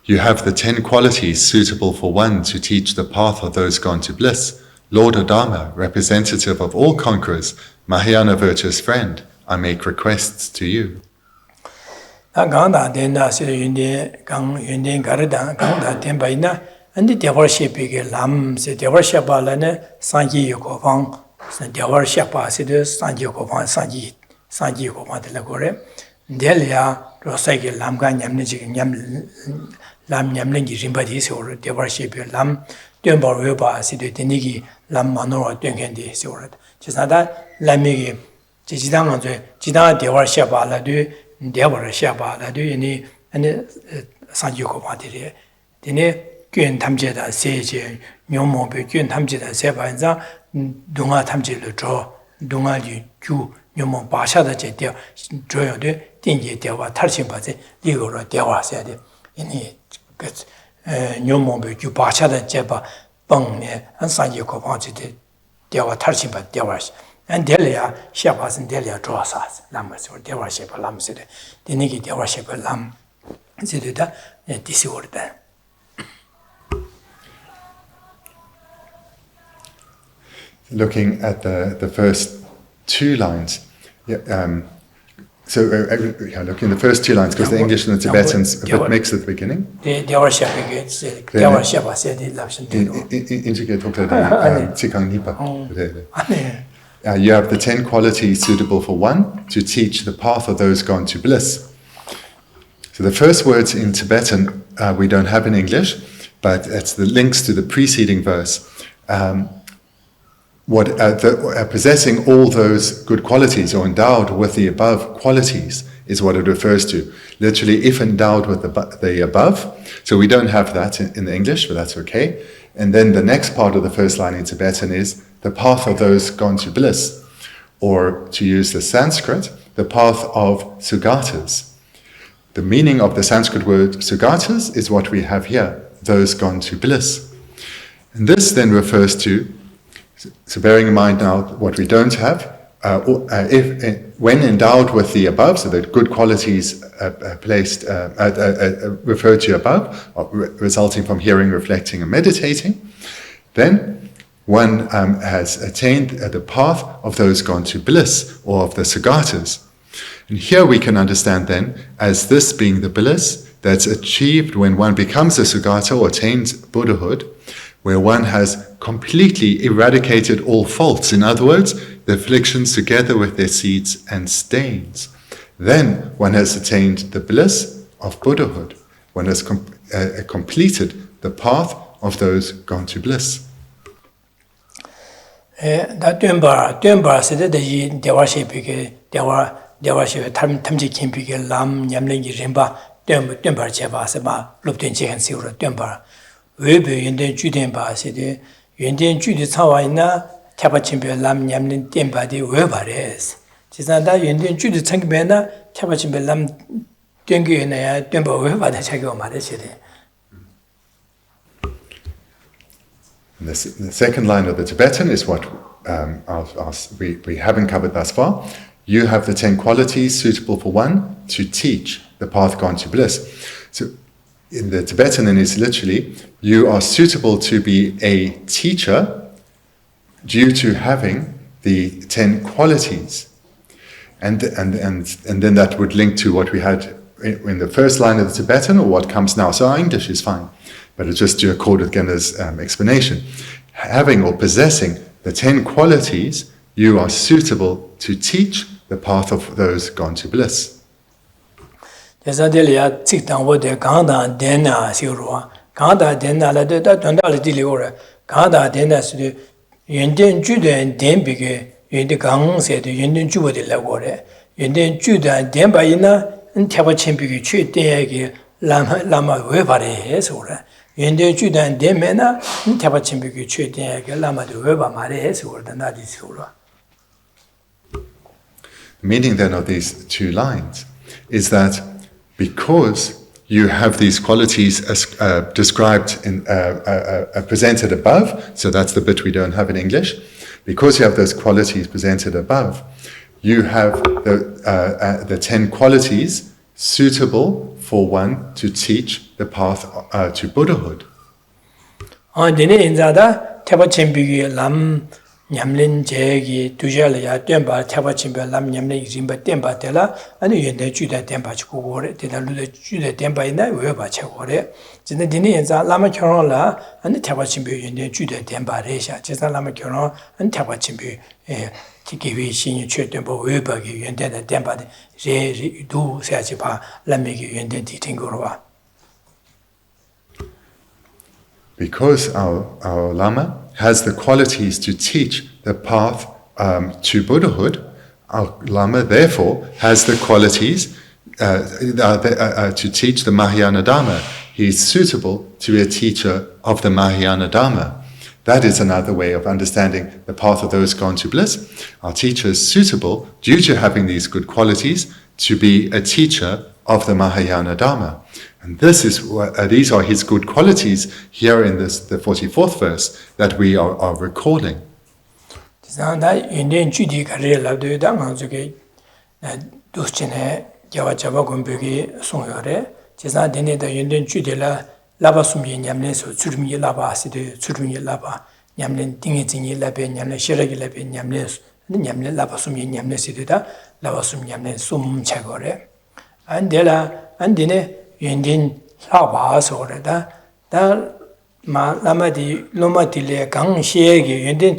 You have the 10 qualities suitable for one to teach the path of those gone to bliss. Lord of Dharma, representative of all conquerors, Mahayana virtuous friend, I make requests to you. Devar Shapa Sidus, Sanji Kopan, Sanji Kopan de la Gore, Delia, Rosaki Lamgan Yam Lam Yamlingi Rimbadis or Devar Shape Lam, Dumbar Ruba, Sidu Denigi, Lam Manora Dunkendi, Surat. Chisada, Lamigi, Chidang, Chida, Devar Shapa, Ladu, Devar Shapa, Ladu, and Sanji Kopan. Dene, Gun Tamjeda, Sage, Nyomo, Gun Tamjeda, Seba, Dunga Tamjil draw, Dunga Ju, Nyomo Basha, the Jet, Joy, Dingy, Deva, Tarchimbazi, Ligor, Deva said, in it gets Nyomo, Ju Basha, the Jeba, Bung, and Sanji Kopanchi, Deva Tarchimba, Devas, and Delia, Shapas and Delia draws us, Lamas or Deva Shape Lam said, the Niki Deva Shape Lam, Zidda, and disorder. Looking at the first two lines, looking at the first two lines, because the English and the Tibetan's a bit mixed at the beginning. You have the 10 qualities suitable for one to teach the path of those gone to bliss. So the first words in Tibetan we don't have in English, but it's the links to the preceding verse. Possessing all those good qualities, or endowed with the above qualities, is what it refers to. Literally, if endowed with the above. So we don't have that in the English, but that's okay. And then the next part of the first line in Tibetan is the path of those gone to bliss, or to use the Sanskrit, the path of Sugatas. The meaning of the Sanskrit word Sugatas is what we have here, those gone to bliss. And this then refers to, so bearing in mind now what we don't have, when endowed with the above, so that good qualities referred to above, resulting from hearing, reflecting, and meditating, then one has attained the path of those gone to bliss, or of the Sugatas. And here we can understand then as this being the bliss that's achieved when one becomes a Sugata or attains Buddhahood, where one has completely eradicated all faults. In other words, the afflictions together with their seeds and stains. Then one has attained the bliss of Buddhahood. One has completed the path of those gone to bliss. That Dunbar said that the Dewashi Dewashi Tamji Kimpig Lam Yamlingi Rimba Dunbar Cheba Seba Lupton Chicken Silver Dunbar. We be in the Judemba said, Yundian Judy Tawaina, Tapachimbe Lam Yamlin Demba de Webares. Tisanda Yundian Judy Tankbena, Tapachimbe Lam Dungu and Dumba Weba the Chago Mother City. The second line of the Tibetan is what we haven't covered thus far. You have the 10 qualities suitable for one to teach the path gone to bliss. So in the Tibetan, it is literally, you are suitable to be a teacher due to having the 10 qualities. And then that would link to what we had in the first line of the Tibetan, or what comes now. So our English is fine. But it's just to accord with Genna's explanation. Having or possessing the 10 qualities, you are suitable to teach the path of those gone to bliss. Lama Webare, Yende Judan Demena, Tabachimbi Chute, Lama de Weba Mares, or the Nadisura. The meaning then of these two lines is that because you have these qualities as described in presented above, so that's the bit we don't have in English, because you have those qualities presented above, you have the 10 qualities suitable for one to teach the path to Buddhahood. Nyamlin Jagi, Tujalia, Demba, Tabachimba, Lam Yamlin, Zimba, Demba, Della, and you end the Judah Demba Chukore, did I lose Judah Demba in that Weba Chakore? Zinadini and Lama Chöpa and the Tabachimbu in the Judah Demba Resha, just Lama Chöpa and Tabachimbu, Tikivi, Shin Church Demba, Weba, you and then the Demba, do Sachipa, Lamigi, and then Tingurova. Because our Lama has the qualities to teach the path to Buddhahood, our Lama therefore has the qualities to teach the Mahayana Dharma. He is suitable to be a teacher of the Mahayana Dharma. That is another way of understanding the path of those gone to bliss. Our teacher is suitable, due to having these good qualities, to be a teacher of the Mahayana Dharma. And this is these are his good qualities here in the 44th verse that we are recalling. Yundin Laba Sorada, Lamadi Lomatile, Gang Shegi, Yundin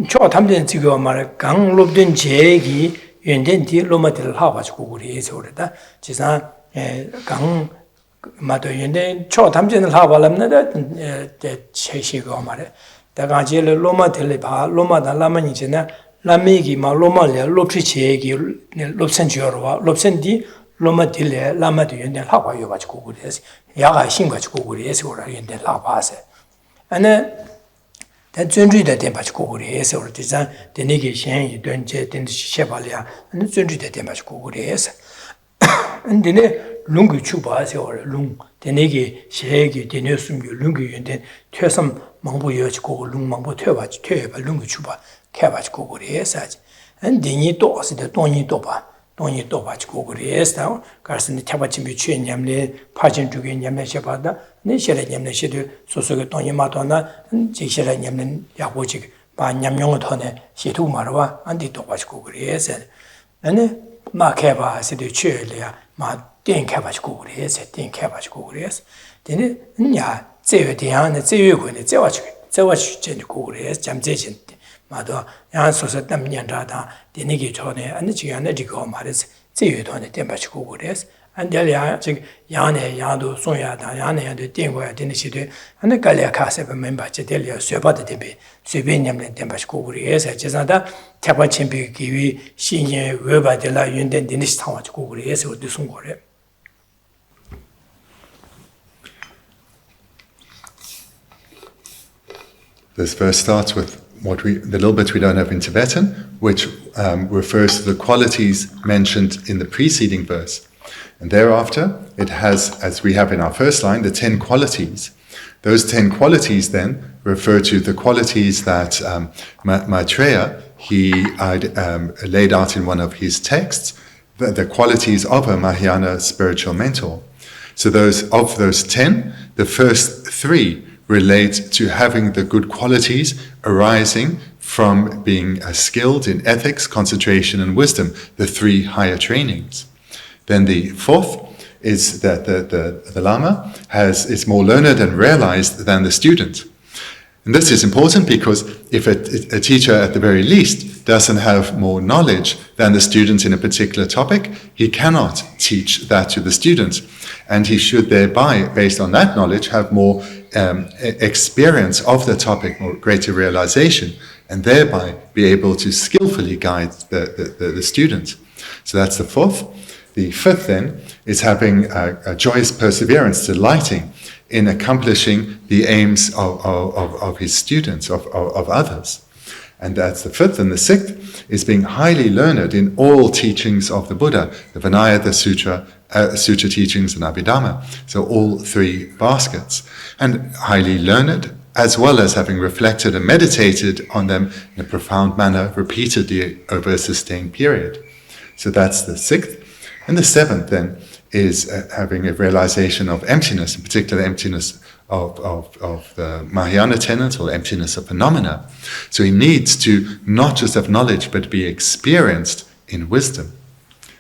Chotamden Tigo Mara, Gang Lobden Jegi, Yundin Ti Lomatil Havas Kuguri Sorada, Chisa Gang Mato Yundin Chotamden Havalam, the Cheshigo Mare, the Gajel Lomatilipa, Loma da Lamanijana, Lamigi, Maloma, Lopchegi, Lobsang Chöpa, Lobsang Loma Dile, Lama to Yundel Hava Yovach Kuguris, Yaga Shingach Kuguris, or Yundel Lavase. And then Zundri the Tempach Kuguris, or design the negation, you don't jet in the Chevalia, and Zundri the Tempach Kuguris. And then Lungu Chubas or Lung, the Negi, Shegi, the Nusum, Lungu, and then Tursum Mambo Yochko, Lung Mambo Tevach, Teva, Lungu Chuba, Kavach Kuguris, and Dini Dos, the Tony Topa. Don't watch Google is now, Carson the Tabachim Chin Yamle, Panchen Rinpoche Yamle Shepada, Nisha Yamle Shedu, Sosuga Tony Matona, and Jishara Yamlin Yabuchik, Ban Yamyongtone, Shitu Marwa, and the Tobach Google is. And then Makeva said the Chulia, Ma Din Cabach Google is, Din Cabach Google is. Then, Ya, Zewatian, Zewu, Zewach, Chen Google is, Jam Jachin, 마도 야 소소 담년자다 되니기 전에 아니 지금 지고 말해서 제유도는 땜바치고 그래서 안델야 즉 야네 야도 송야다 야네 야도 땡고야 되는 시대 안에 갈려 가서 보면 받지 될려 쇠바도 되비 쇠변념된 땜바치고 그래서 제사다 태반침비 기위 신예 외바들라 윤된 되는 시타와치고 그래서 어디 송고래 This verse starts with the little bit we don't have in Tibetan, which refers to the qualities mentioned in the preceding verse. And thereafter, it has, as we have in our first line, the 10 qualities. Those 10 qualities then refer to the qualities that Maitreya, he laid out in one of his texts, the qualities of a Mahayana spiritual mentor. So of those 10, the first 3 relate to having the good qualities arising from being skilled in ethics, concentration, and wisdom, the 3 higher trainings. Then the 4th is that the Lama is more learned and realized than the student. And this is important because if a teacher at the very least doesn't have more knowledge than the student in a particular topic, he cannot teach that to the student. And he should thereby, based on that knowledge, have more experience of the topic, more greater realization, and thereby be able to skillfully guide the student. So that's the 4th. The 5th then is having a joyous perseverance, delighting in accomplishing the aims of his students, of others. And that's the 5th. And the 6th is being highly learned in all teachings of the Buddha, the Vinaya, the Sutra teachings, and Abhidhamma. So all 3 baskets. And highly learned, as well as having reflected and meditated on them in a profound manner, repeatedly over a sustained period. So that's the 6th. And the 7th then is having a realization of emptiness, in particular emptiness of the Mahayana tenet, or emptiness of phenomena. So he needs to not just have knowledge, but be experienced in wisdom.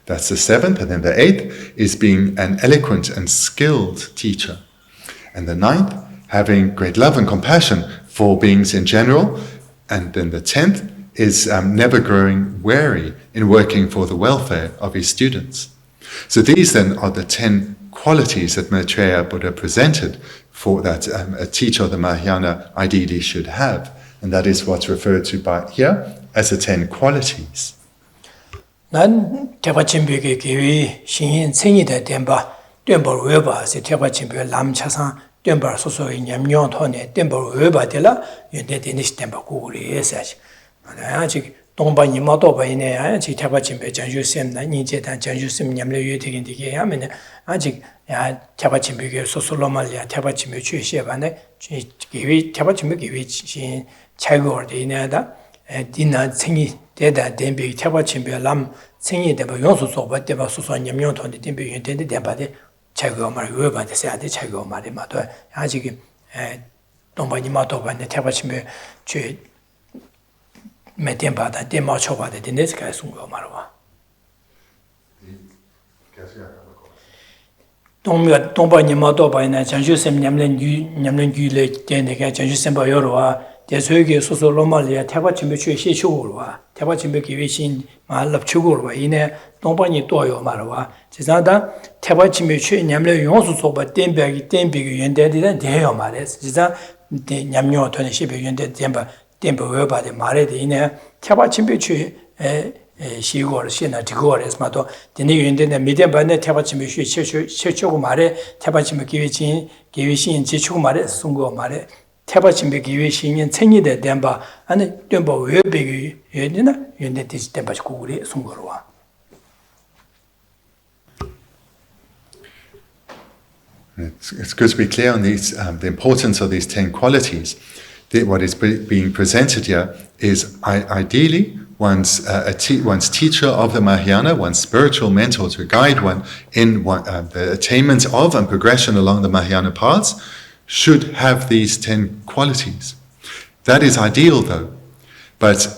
That's the 7th. And then the 8th is being an eloquent and skilled teacher. And the 9th, having great love and compassion for beings in general. And then the 10th is never growing weary in working for the welfare of his students. So these then are the 10 qualities that Maitreya Buddha presented for that a teacher of the Mahayana ideally should have. And that is what's referred to by here as the 10 qualities. 난 대바침비게 기위 신인 생이다 덴바 덴벌 외바시 대바침비 람차상 덴벌 소소의 냠뇽톤에 덴벌 외바들라 연대되니시 덴바 고구리 에사지 아직 동반이 마도바이네 아직 대바침비 장주sem나 니제단 장주sem 냠레 유되긴디게 하면 아직 야 대바침비게 소소로말이야 대바침비 취시에반에 기위 대바침비 기위 신 차이고르데이네다 디나 생이 대다 덴비 태바침비 람 생이 대바 용수 소바 대바 소소 냠뇽톤데 덴비 연대데 대바데 차이고 말 외바데 세야데 차이고 말이 마도 아직 동반이 마도바네 태바침비 취 메템바다 데마 초바데 데네스가 숨고 말와 동반이 마도바네 장주sem 냠는 규레 데네가 장주sem 바요로와 대소에게 소소 로말리아 태바침비 취 시초로와 태바침비 기회신 말랍 추고로와 이내 동반이 또요 말와 지사다 태바침비 취 냠레 용수 소바 덴비기 연대데 대요 말에서 지사 냠뇨 돈의 시비 연대 덴바 외바데 말에데 이내 태바침비 취 시고를 시나 지고를 마도 데네 연대데 미데반데 태바침비 취 시초고 말에 태바침비 기회신 지초고 말에 송고 말에 태바침비 기회 신인 생이대 덴바 아니 덴바 외베기 예니나 연대티 덴바 고구리 송거로와 It's good to be clear on these the importance of these 10 qualities. What is being presented here is ideally one's teacher of the Mahayana, one's spiritual mentor to guide one in the attainment of and progression along the Mahayana paths should have these 10 qualities. That is ideal though, but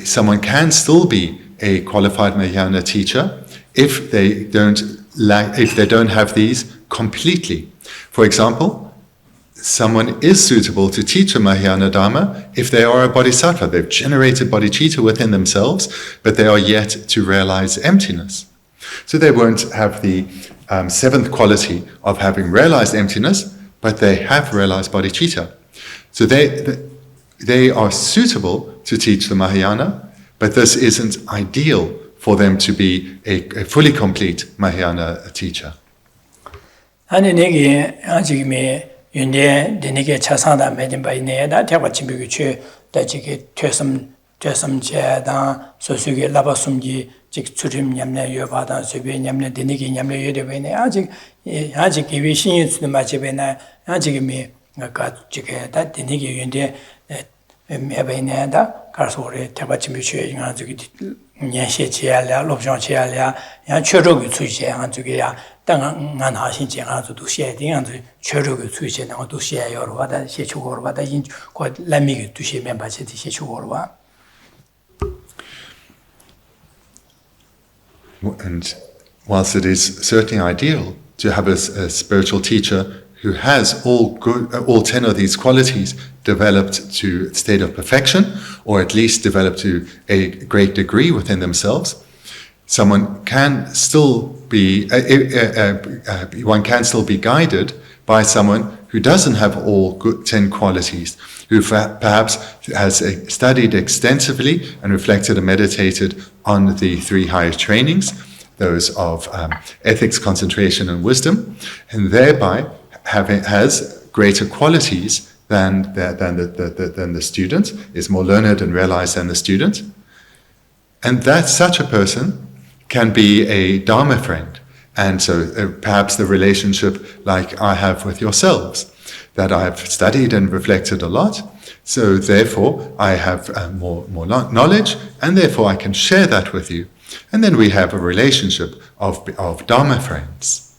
someone can still be a qualified Mahayana teacher if they don't have these completely. For example, someone is suitable to teach a Mahayana Dharma if they are a bodhisattva. They've generated bodhicitta within themselves, but they are yet to realize emptiness. So they won't have the seventh quality of having realized emptiness, but they have realized bodhicitta. So they are suitable to teach the Mahayana, but this isn't ideal for them to be a fully complete Mahayana teacher. Yunde denige chasanda medin bai ne da teba chimbi chu da jige twesam che da sosuge laba sumji jik churim nyamne yo ba da sebe nyamne denige nyamne yo de bai ne aji kiwi shin su ma che bai na aji mi ga jige da denige yunde me bai ne da karsore teba chimbi chu nga jige nyanxie che ya lobsang che ya ya chero gu chu che nga jige ya ngan ha xin jian ha zu du xie ding an zu che ru gu cui jian na du xie yo ro da xie chu go ro da yin ko la mi gu du xie mian ba che di xie chu go ro. And whilst it is certainly ideal to have a spiritual teacher who has all 10 of these qualities developed to a state of perfection, or at least developed to a great degree within themselves, someone can still be one can still be guided by someone who doesn't have all 10 qualities, who perhaps has studied extensively and reflected and meditated on the three highest trainings, those of ethics, concentration, and wisdom, and thereby has greater qualities than the student, is more learned and realized than the student, and that such a person can be a Dharma friend. And so perhaps the relationship like I have with yourselves, that I have studied and reflected a lot, so therefore I have more knowledge, and therefore I can share that with you. And then we have a relationship of Dharma friends.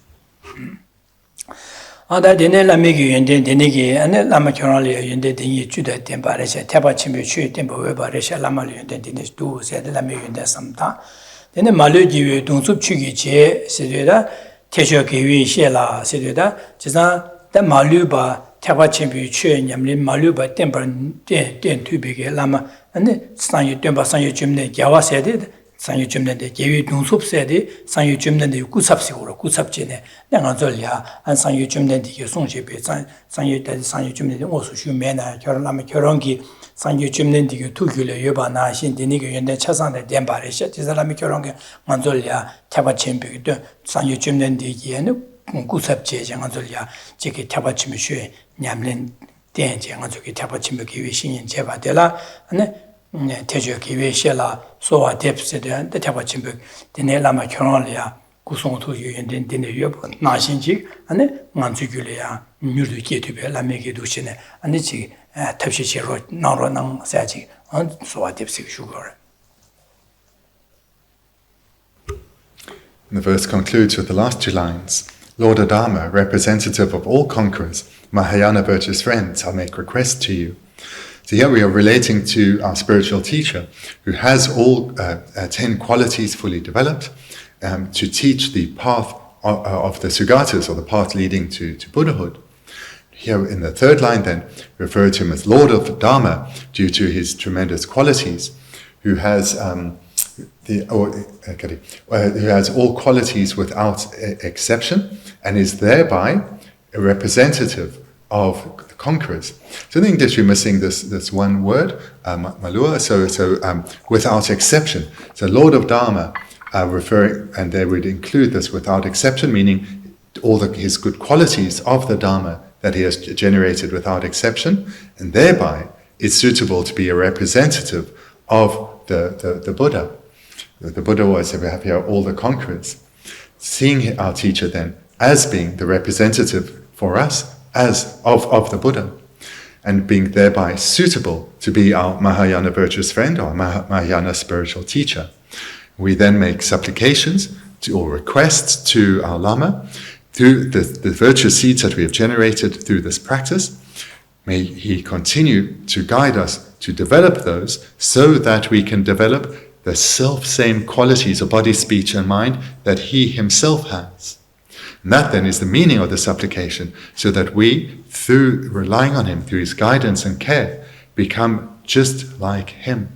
Ada dene lami gi yende dene gi ane lama chöpa yende dene juda tenpa resha tepa chimbe chu tenpa weba resha lama yende dene du se de lami yende samta dene malu jiwe dungsup chugi che se da tesho kiwi she la se da jisa da malu ba tepa chimbe chu nyamli malu ba tenpa ten tubi ge lama ane sanyu tenpa sanyu chumne gyawa se de sanyu chumne de gewi dungsup se de sanyu chumne de kusap si uro kusap che ne nga zolya an sanyu chumne de song che be sanyu chumne de osu shu me na kyoron lama kyoron ki sanyu chumne de tu gyule yoba na shin de ni ge yende chasan de den bare sha de lama kyoron ki nga zolya taba chembe de sanyu chumne de ge ne kusap che nga zolya che ke taba chimbe shu nyamlen den je nga zoki taba chimbe ki wi shin je ba de la ne tejo kiwe shela sowa depse de taba chimbe dine lama kyoronlia kusong tu yuen dine yob na shinji ane manzu gyule ya nyurdu ketube la mege du chine ane chi tabshi chi ro nang sa chi an sowa depse sugar. The verse concludes with the last two lines. Lord Adama, representative of all conquerors, Mahayana virtuous friends, I make request to you. So here we are relating to our spiritual teacher who has all 10 qualities fully developed to teach the path of the Sugatas, or the path leading to Buddhahood. Here in the third line then, refer to him as Lord of Dharma due to his tremendous qualities, who has who has all qualities without exception and is thereby a representative of conquerors. So in English we're missing this one word, malua, so without exception. So Lord of Dharma, referring, and they would include this without exception, meaning all his good qualities of the Dharma that he has generated without exception, and thereby is suitable to be a representative of the Buddha. The Buddha was, we have here all the conquerors. Seeing our teacher then as being the representative for us as of the Buddha, and being thereby suitable to be our Mahayana virtuous friend or Mahayana spiritual teacher. We then make supplications or requests to our Lama through the virtuous seeds that we have generated through this practice. May he continue to guide us to develop those so that we can develop the self-same qualities of body, speech and mind that he himself has. And that then is the meaning of the supplication, so that we, through relying on him, through his guidance and care, become just like him.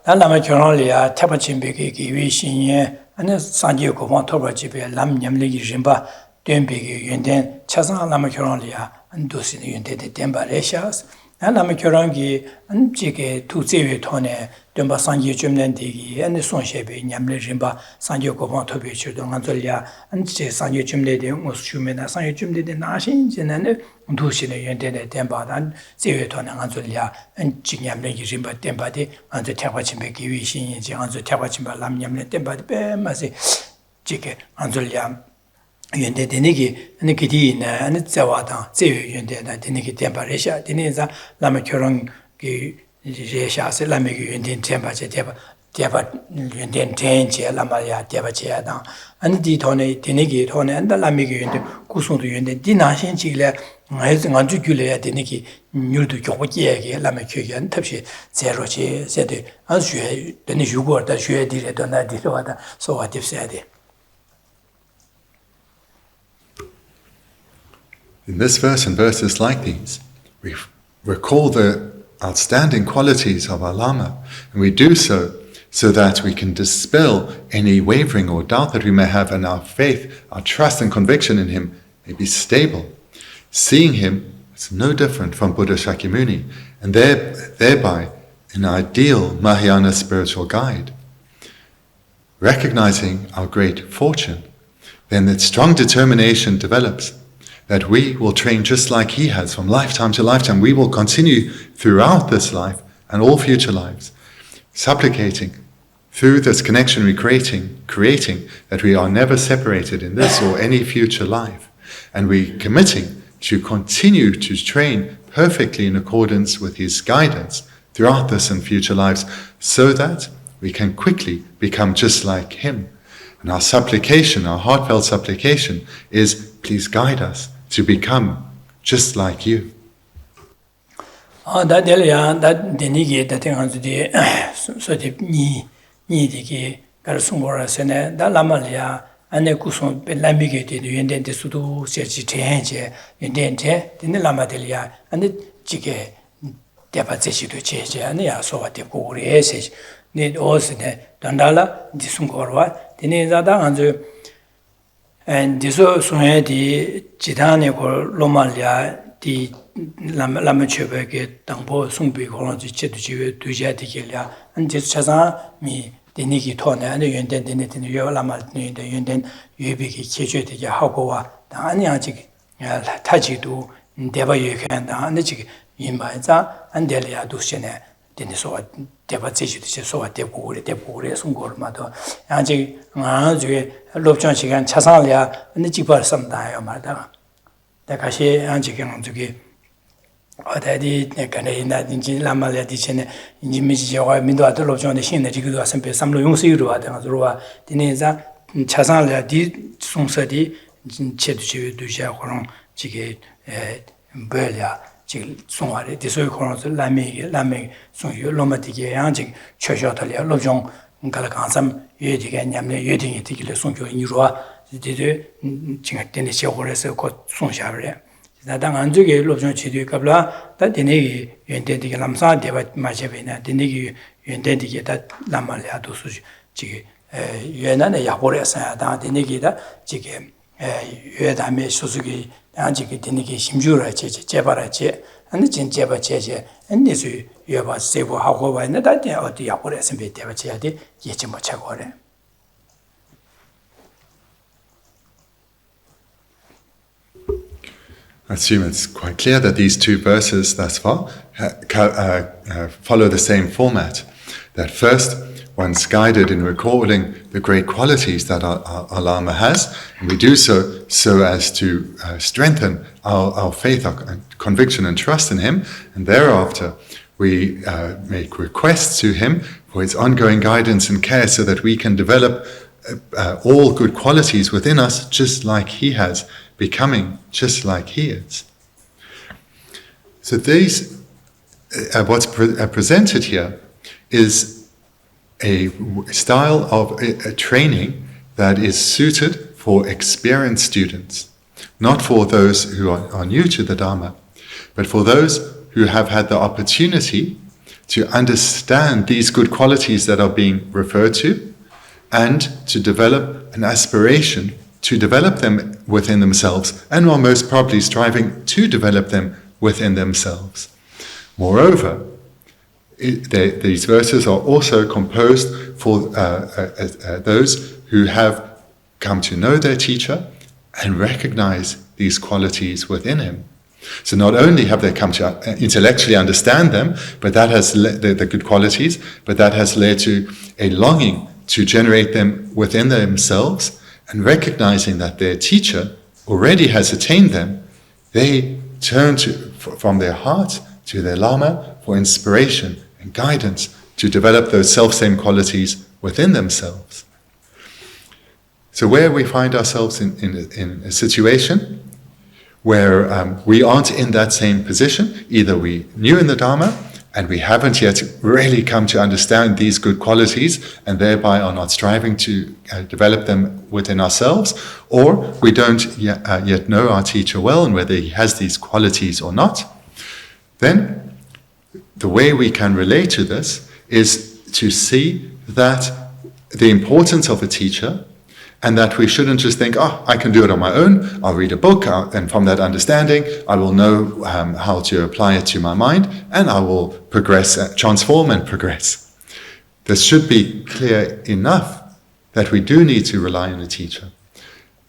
Lama Chöpa Tepa Chimbeki Kiwi Shinye, and Sanji Kovan Toba Chibe, Lam Yamlegi Rimba, Dembeki Yunden, Chazan Lama Chöpa, and Dusin Yunde Demba Reshas, and Lama Chöpa, and Jike Tuzi Tone, Demba Sanji Jumlendi, and the Sonshebe, Yamle Rimba, Sanji Kovan Tobi Chudon Antolia, and Sanji Jumledi, Mushumena, Sanji Jumledi Nashin, and Dusin Yunde Demba, and Zeton Antolia, and Jinyamle Rimba Dembadi, and the Tapachimbe Wishin, and the Tapachimba Lam Yamle Dembadi, Masi Jike Antolia. Yunde Denigi, and the Kidin, and the Zawada, Zeyu Yunde, and Denigi Temperesha, Deniza, Lama Chöpa Resha, Lama Yundin Temperature, Deba Yundin Tenche, Lamaya, Deba Chedan, and the Tone, Denigi Tone, and the Lamig Yunde, Kusun Yunde, Dinashin Chile, Rising on Jugula, Denigi, new to Chopa, Lama Chökyi, and Tapshi, Zerochi, said, as you, then you go, that you did it on that did so what if said. In this verse and verses like these, we recall the outstanding qualities of our Lama, and we do so that we can dispel any wavering or doubt that we may have, and our faith, our trust and conviction in him may be stable. Seeing him is no different from Buddha Shakyamuni, and thereby an ideal Mahayana spiritual guide. Recognizing our great fortune, then that strong determination develops, that we will train just like he has from lifetime to lifetime. We will continue throughout this life and all future lives, supplicating through this connection we're creating that we are never separated in this or any future life. And we committing to continue to train perfectly in accordance with his guidance throughout this and future lives, so that we can quickly become just like him. And our supplication, our heartfelt supplication is, please guide us to become just like you. That Denigi, that thing on the sort of Nidiki, Garasungora Sene, that Lamalia, and the Kusun, Belamigated, Yenden de Sudu, Sergi Tenche, Yendente, the Lamadelia, and the Jike Depazeshi to Cheche, and they are so what the Puri Essage, need also the Dandala, the Sungorwa, the Nizada, and the and this also the Chitane or Lomalia, the Lama Chöpa get Dangpo, Sungbi, Hollands, Chetu, Tujatikia, and this Chazan, me, the Niki Tone, and the Yunden, the Net in the Yolama, the Yunden, Yubiki, Chechu, Hakoa, the Anyachi, Tajidu, Deva Yukan, the Anachik, Yimbaza, and Delia Dushene. Then so Depazish, so a Depure, Sungormato, and Lobsang Chökyi Gyaltsen, and the Jipa some diamata. The Geshe Anchikan to give what I did, Canada, in Lama Ladicine, in Jimmy, Mindo, Lobsang, the Shin, the Jigu, some Luyung, the Rua, the Neza, Chazan, did Sunsadi, Chetu, Duja, Chige, Belia. Songare, the soy corns, Lame, Song Lomatiki, Anjing, Churchotalia, Lobjong, Galakansam, Yedigan, Yamle, Yeding, Tikil, Sonjo, in Yura, the Chingatenisha or as a cot Sonshavre. That Anzuki, Lobjon Chidu Kabla, that Denegi, Yendedi Lamsa, Devat Majavina, Denegi, Yendedi, that Lamalia Dosuji, Yenana Yapores, Denegi, Chike, Yedame Suzuki. Anjiki Deniki Shimjura Chebarache, and the Chin Jebache, and this you have a sable Hakoa, and that day or the Apores and Betevache, Yechimachagore. I assume it's quite clear that these two verses thus far follow the same format. That first, one's guided in recalling the great qualities that our Lama has, and we do so as to strengthen our faith, our conviction and trust in him, and thereafter we make requests to him for his ongoing guidance and care, so that we can develop all good qualities within us just like he has, becoming just like he is. So these, what's presented here is a style of a training that is suited for experienced students, not for those who are new to the Dharma, but for those who have had the opportunity to understand these good qualities that are being referred to, and to develop an aspiration to develop them within themselves, and are most probably striving to develop them within themselves. Moreover, these verses are also composed for those who have come to know their teacher and recognize these qualities within him. So not only have they come to intellectually understand them, but that has the good qualities, but that has led to a longing to generate them within themselves, and recognizing that their teacher already has attained them, they turn from their heart to their Lama for inspiration and guidance to develop those self-same qualities within themselves. So where we find ourselves in a situation where we aren't in that same position, either we new in the Dharma and we haven't yet really come to understand these good qualities and thereby are not striving to develop them within ourselves, or we don't yet know our teacher well and whether he has these qualities or not, then the way we can relate to this is to see that the importance of a teacher, and that we shouldn't just think, I can do it on my own, I'll read a book, and from that understanding, I will know how to apply it to my mind, and I will progress, transform and progress. This should be clear enough that we do need to rely on a teacher.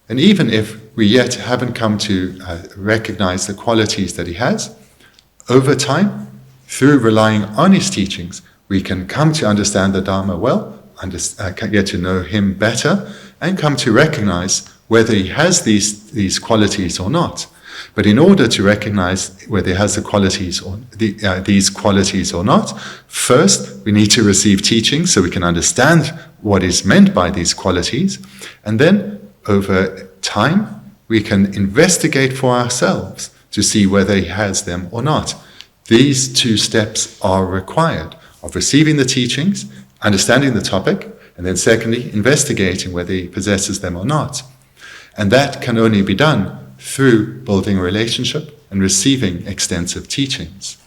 And even if we yet haven't come to recognize the qualities that he has, over time, through relying on his teachings, we can come to understand the Dharma well, get to know him better, and come to recognize whether he has these qualities or not. But in order to recognize whether he has the qualities or these qualities or not, first we need to receive teaching so we can understand what is meant by these qualities, and then over time we can investigate for ourselves to see whether he has them or not. These two steps are required, of receiving the teachings, understanding the topic, and then secondly, investigating whether he possesses them or not. And that can only be done through building a relationship and receiving extensive teachings.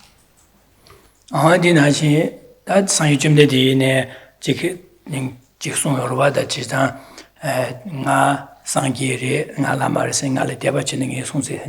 Sangiri, Nalamar sing Ali Debaching is Hunsi,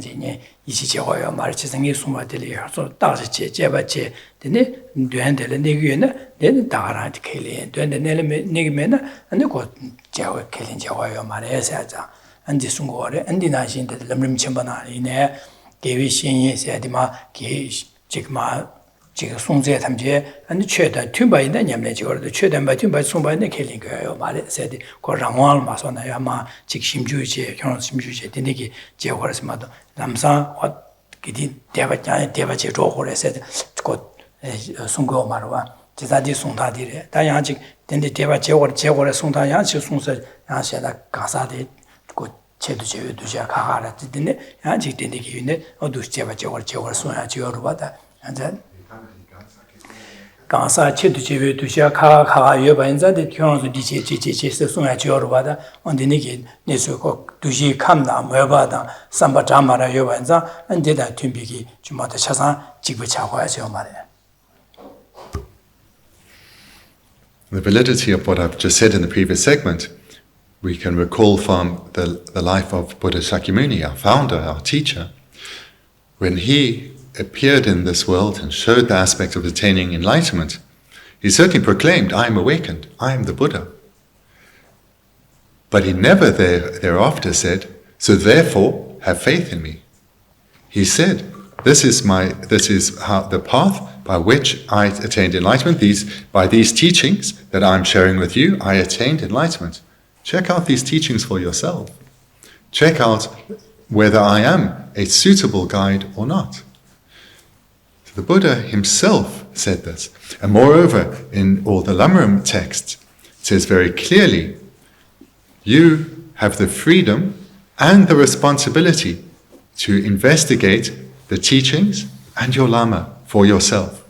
Ichijoyo, Marching Sumatili, so Dachi, Jebache, the Duendel Niguna, then Dara Kelly, Duendel Nigmena, and the got Jawa killing Jawayo Maresaza, and the Sungore, and the Nashin, the Lemrim Chimbana in air, gave Shin, Sedima, Gish, Chikma. Sungze Tamje, and the Cheta, Tumba in the Yamage, or the Chetan by Tumba Sumba in the killing girl, said, Koranwal, Masona Yama, Chikshim Juche, Kronsim Juche, Diniki, Jewars Mado, Lamsa, what Gidi Devache Rohore said, Scott Sungo Marwa, Tizadi Suntadi, Dianjik, then the Devache or Jewar Sunta Yanchi Sunsa, Yanshada Kasadi, good Chetu Duja, didn't Yanjik Diniki unit, or do Jevache or Jewar Suna Jewar, and then. Gansa Chetu Dusha Kaka Yoba and the Kyons Dichi Suna Jorvada on the Niki Nisuko Duji Kamna, Mubada, Samba Jamara Yobanza, and did that Tumbiki, Jumata Chasan, Chibuchawa Yomare. The validity of what I've just said in the previous segment, we can recall from the life of Buddha Shakyamuni, our founder, our teacher. When he appeared in this world and showed the aspect of attaining enlightenment, he certainly proclaimed, I am awakened, I am the Buddha. But he never thereafter said, so therefore have faith in me. He said, this is the path by which I attained enlightenment. By these teachings that I'm sharing with you, I attained enlightenment. Check out these teachings for yourself. Check out whether I am a suitable guide or not. The Buddha himself said this. And moreover, in all the Lamrim texts, it says very clearly, you have the freedom and the responsibility to investigate the teachings and your Lama for yourself.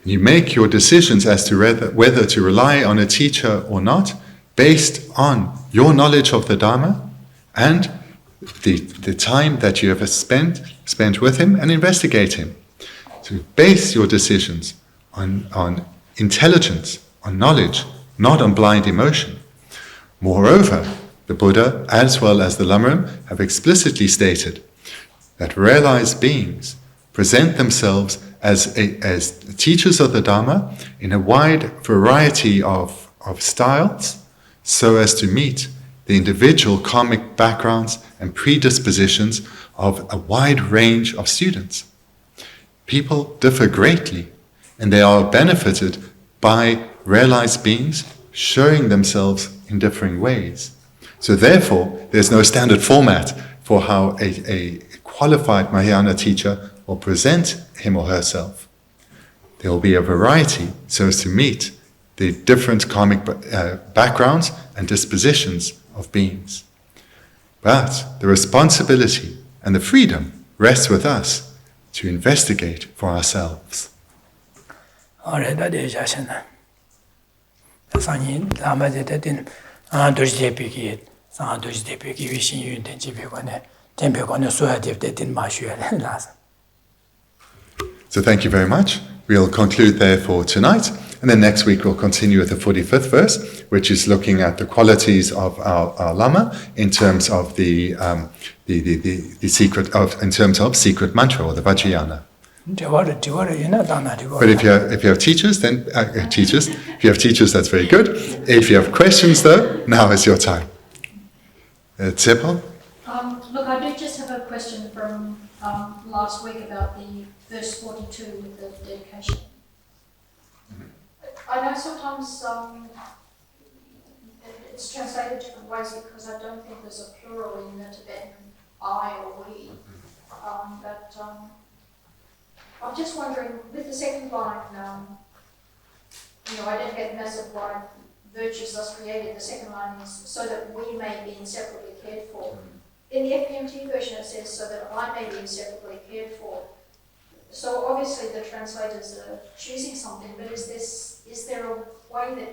You make your decisions as to whether to rely on a teacher or not based on your knowledge of the Dharma and the time that you have spent with him and investigate him. So base your decisions on intelligence, on knowledge, not on blind emotion. Moreover, the Buddha, as well as the Lama, have explicitly stated that realized beings present themselves as teachers of the Dharma in a wide variety of styles, so as to meet the individual karmic backgrounds and predispositions of a wide range of students. People differ greatly, and they are benefited by realized beings showing themselves in differing ways. So therefore, there's no standard format for how a qualified Mahayana teacher will present him or herself. There will be a variety so as to meet the different karmic backgrounds and dispositions of beings. But the responsibility and the freedom rests with us to investigate for ourselves. So thank you very much. We'll conclude there for tonight, and then next week we'll continue with the 45th verse, which is looking at the qualities of our Lama in terms of the secret in terms of secret mantra or the Vajrayana. But if you have teachers, then if you have teachers, that's very good. If you have questions, though, now is your time. Tsepal? Look, I do just have a question from last week about the verse 42 with the dedication. I know sometimes it's translated different ways because I don't think there's a plural in the Tibetan I or we. But I'm just wondering, with the second line, I don't get massive why virtues thus created. The second line is so that we may be inseparably cared for. In the FPMT version it says so that I may be inseparably cared for. So obviously the translators are choosing something, but is there a way that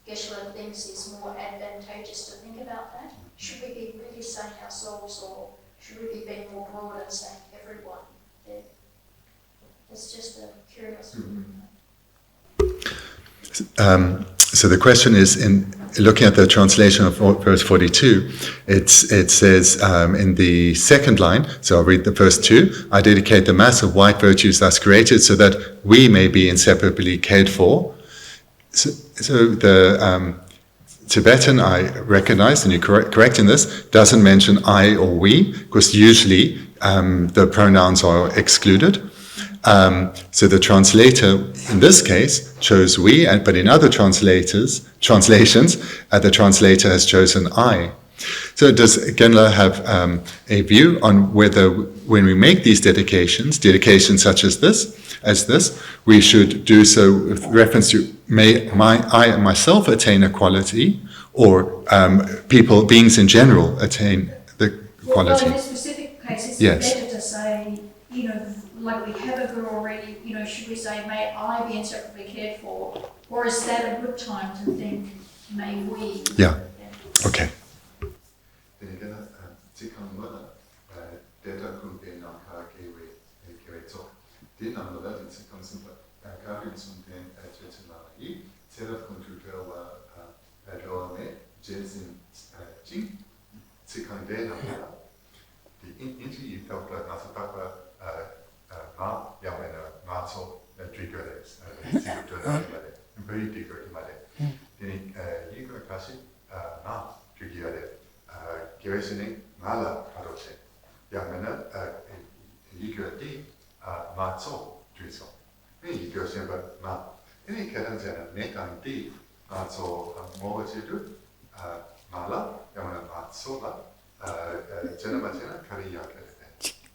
Geshe thinks is more advantageous to think about that? Should we be really saying ourselves, or should we be being more broad and saying everyone? It's just a curiosity. So the question is, in looking at the translation of verse 42, it says in the second line, so I'll read the first two, I dedicate the mass of white virtues thus created so that we may be inseparably cared for. So the Tibetan, I recognize, and you're correct in this, doesn't mention I or we, because usually the pronouns are excluded. So the translator, in this case, chose we, but in other translations, the translator has chosen I. So does Genla have a view on whether, when we make these dedications such as this, we should do so with reference to I and myself attain a quality, or beings in general attain the quality? Well, in this specific case, it's better to say, like we have a guru already, should we say, may I be inseparably cared for? Or is that a good time to think, may we? Yeah. Okay.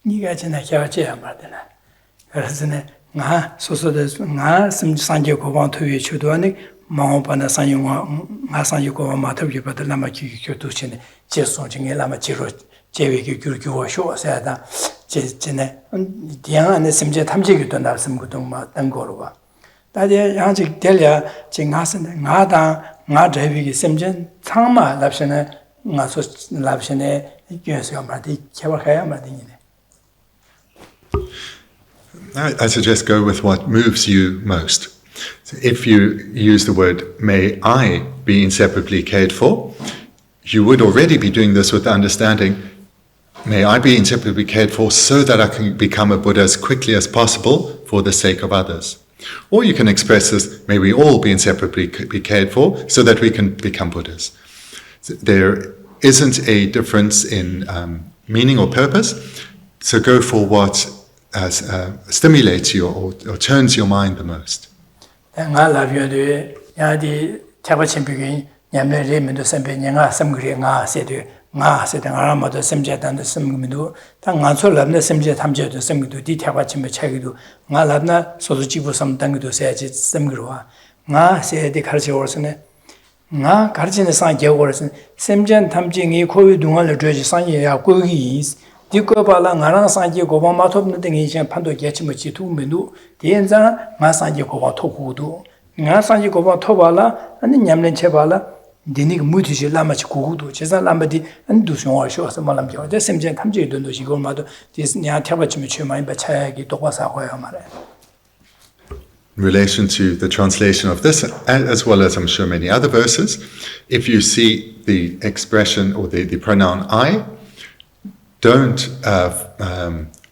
니가 지나 겨워져야 말되나. 그래서는 나 소소도 나 심상제 고방 토에 주도하니 마음바나 상용화 나 상용과 마토기 받을 라마 교도치네 제소 중에 라마 지로 제외기 교교와 쇼사다 제네 디안의 심제 탐지기도 나름 것도 뭐 어떤 거로 봐. 다들 양직 될야 지나서는 나다 nga drive gi semjen changma lapshene nga so lapshene gyösyo ma di chewa khaya ma di ne. I suggest go with what moves you most. So if you use the word, may I be inseparably cared for, you would already be doing this with the understanding, may I be inseparably cared for so that I can become a Buddha as quickly as possible for the sake of others. Or you can express this, may we all be inseparably be cared for so that we can become Buddhas. So there isn't a difference in meaning or purpose, so go for what stimulates you or turns your mind the most. Nga labyo ya di chaba chimpi nyamle re mendo sempe nga samgri nga se nga ma do semje dan de semgmido ta nga so labna semje tamje do semgido di chaba chimpe chagido nga labna sozu jibu sam dangdo se ji semgro nga se de karche orsne nga karchine sang je orsne semje tamje ngi koyu dungal le joji sang ye ya gogi 디고 발라 나랑 상지 고바 마톱는 등이 이제 판도 개치면 지투 메뉴 대연자 마상지 고바 토구도 나 상지 고바 토발라 아니 냠len 쳐발라 디니 무티지 라마치 고구도 제사 라마디 안두 쇼와쇼서 말람죠 데 셈전 탐지 돈도 시고 마도 디스냐 타바치면 최마인 바차기 똑바사고요 말해. In relation to the translation of this, as well as I'm sure many other verses, if you see the expression or the pronoun I, don't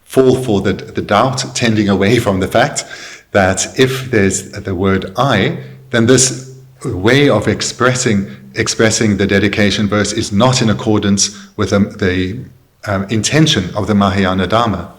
fall for the doubt tending away from the fact that if there's the word I, then this way of expressing the dedication verse is not in accordance with the intention of the Mahayana Dharma.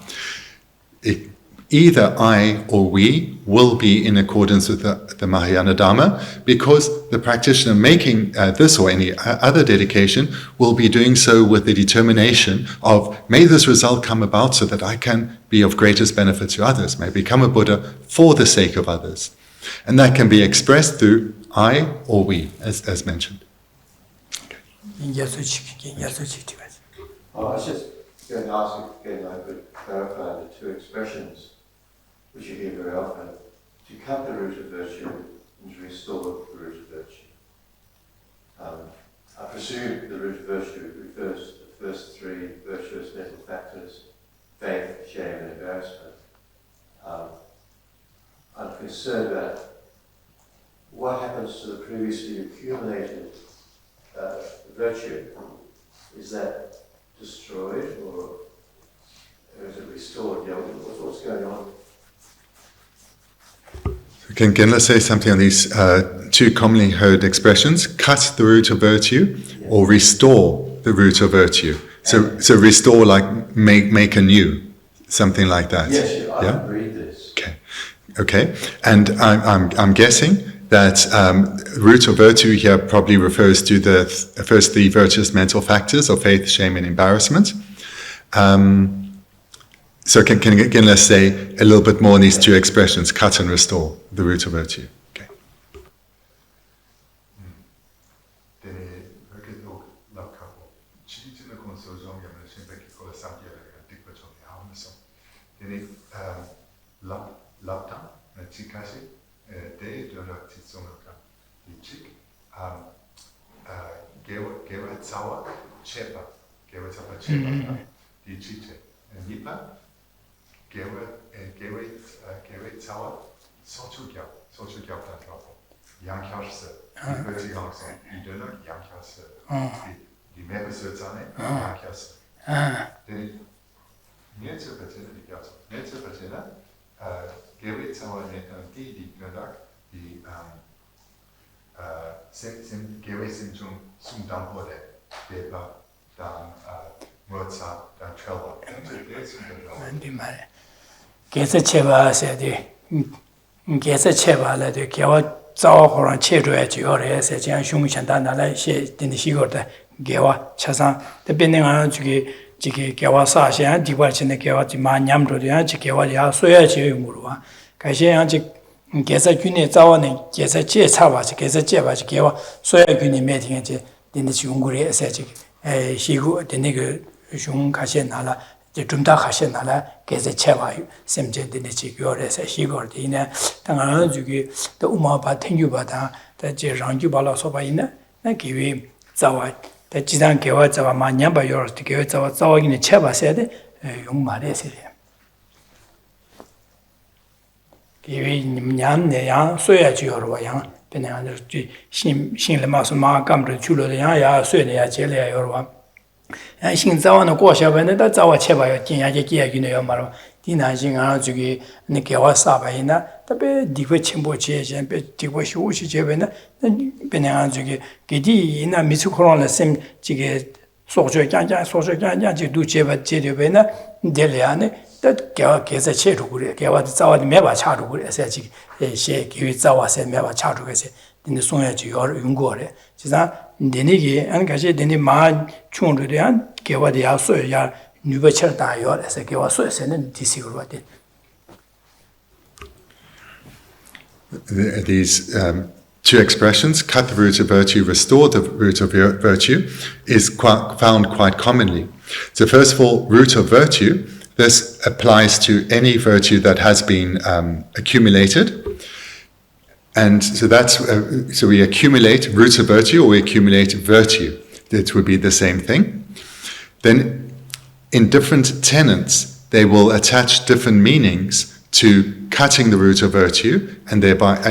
Either I or we will be in accordance with the Mahayana Dharma, because the practitioner making this or any other dedication will be doing so with the determination of, may this result come about so that I can be of greatest benefit to others, may become a Buddha for the sake of others. And that can be expressed through I or we, as mentioned. I was just going to ask if again I could clarify the two expressions which you hear very often: to cut the root of virtue and to restore the root of virtue. I presume the root of virtue refers to the first three virtuous mental factors: faith, shame, and embarrassment. I'm concerned about what happens to the previously accumulated virtue. Is that destroyed or is it restored? Yeah, what's going on? Can Genla say something on these two commonly heard expressions, cut the root of virtue or restore the root of virtue? So restore like make anew, something like that. Yes, I can read this. Okay. And I'm guessing that root of virtue here probably refers to the first three virtuous mental factors of faith, shame, and embarrassment. So can again, let's say a little bit more on these two expressions, cut and restore, the root of virtue. Okay. Geshe Thubten said, Geshe Thubten the Gewa Zao Horan Che Rue Jure, said Jiang Shung Shandana, she didn't she got the Gewa Chasan, the bending on Jiki Gewa Sashi and Diwach in the Gewa Jiman Yam to the Anchikewa Soya Murua. Kashi Anchik Geshe Guni Zao and Geshe Che Savas, Geshe Chevas Gewa, Soya Guni meeting at the Shunguri, said she go the nigger Shung Kashenala. The Jumda Hashenala gets a cheva, Semjen de Chigor as a Shigor, the Tangaranjuki, the Uma Batinubata, 다 제 랑주 발라 소바이나 나 기위 자와 다 지단 개와 자와 마냐바 요르 개와 자와 자와기네 쳐봐서야 돼 용 말해서 기위 냠네 양 소야지 요르와 양 그냥 신신을 마서 마감을 줄로 야 소야 제래야 요르와 신 자와는 고셔변에 다 자와 쳐봐요 진야게 기야기네요 말로 디나징아 저기 네개와 사바이나 답에 디고 첨보지에 젬베 디고 쇼시 제베나 그냥 저기 게디나 미스코론을 셈 지게 소저 짠짠 지 제바 제베나 델레안에 다 개와 개서 체로 그래 개와 자와도 매바 차로 그래 세지 시 기위 자와세 매바 차로 그래서 근데 송야지 용거래 지사 내니게 안 가지 내니 마 총르리안 개와도 야소야 뉴버처 다요 그래서 개와 소에서는 디시고 받대 These two expressions, cut the root of virtue, restore the root of virtue, is found quite commonly. So first of all, root of virtue, this applies to any virtue that has been accumulated. And so so we accumulate root of virtue or we accumulate virtue. It would be the same thing. Then in different tenets, they will attach different meanings to cutting the root of virtue and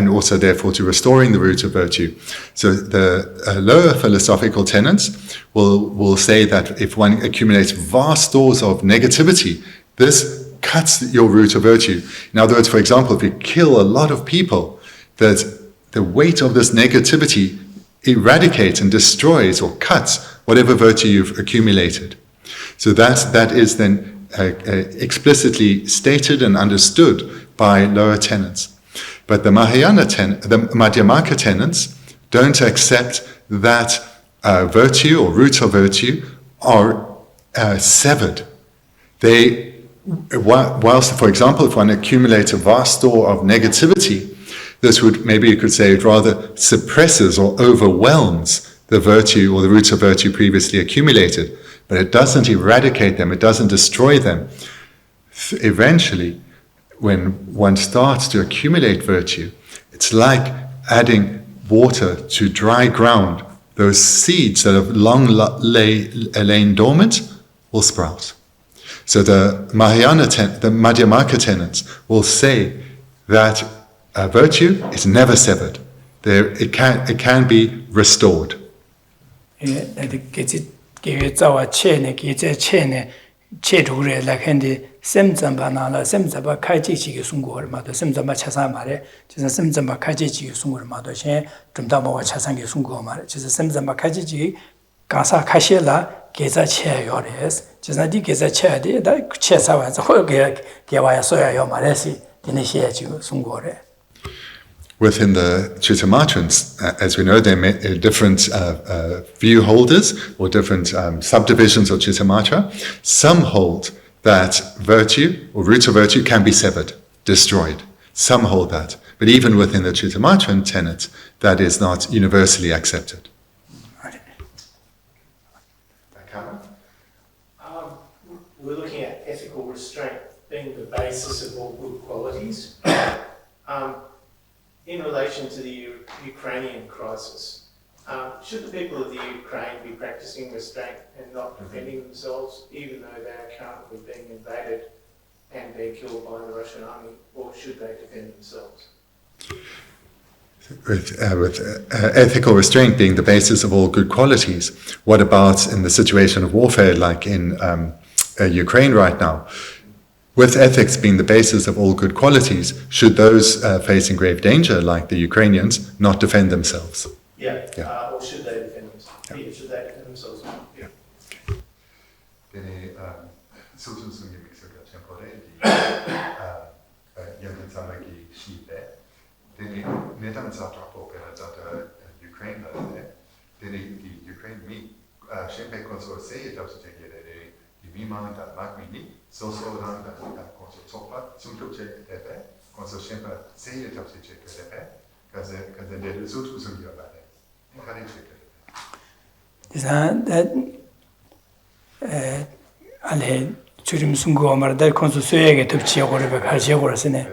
also therefore to restoring the root of virtue. So the lower philosophical tenets will say that if one accumulates vast stores of negativity, this cuts your root of virtue. In other words, for example, if you kill a lot of people, that the weight of this negativity eradicates and destroys or cuts whatever virtue you've accumulated. So that is then explicitly stated and understood by lower tenets. But the Madhyamaka tenets don't accept that virtue or roots of virtue are severed. Whilst, for example, if one accumulates a vast store of negativity, this would, maybe you could say, it rather suppresses or overwhelms the virtue or the roots of virtue previously accumulated. But it doesn't eradicate them, it doesn't destroy them. Eventually, when one starts to accumulate virtue, it's like adding water to dry ground. Those seeds that have long lain dormant will sprout. So the Madhyamaka tenets will say that virtue is never severed. It can be restored. 기회 자와 체네 기제 체네 체두래 라켄디 셈잠바나라 셈자바 카이지지기 송고를 마도 셈잠바 차사 말에 진짜 셈잠바 카이지지기 송고를 마도 신 좀다보고 차상기 송고 말에 진짜 셈잠바 카이지지 가사 카시라 계자 체요레스 진짜 디 계자 체야데 다 체사와서 호게 개와야 소야요 말에시 디네시야지 송고래 Within the Chittamatrans, as we know, there are different view holders or different subdivisions of Chittamatra. Some hold that virtue or roots of virtue can be severed, destroyed. Some hold that. But even within the Chittamatran tenet, that is not universally accepted. We're looking at ethical restraint being the basis of all good qualities. In relation to the Ukrainian crisis, should the people of the Ukraine be practicing restraint and not defending themselves, even though they are currently being invaded and being killed by the Russian army, or should they defend themselves? With ethical restraint being the basis of all good qualities, what about in the situation of warfare like in Ukraine right now? With ethics being the basis of all good qualities, should those facing grave danger, like the Ukrainians, not defend themselves? Yeah. Or should they defend themselves? Yeah. Should they defend themselves? Yeah. 알레 주림 순고 말다 콘소 쇠에게 덮치고를 갈지고를 쓰네.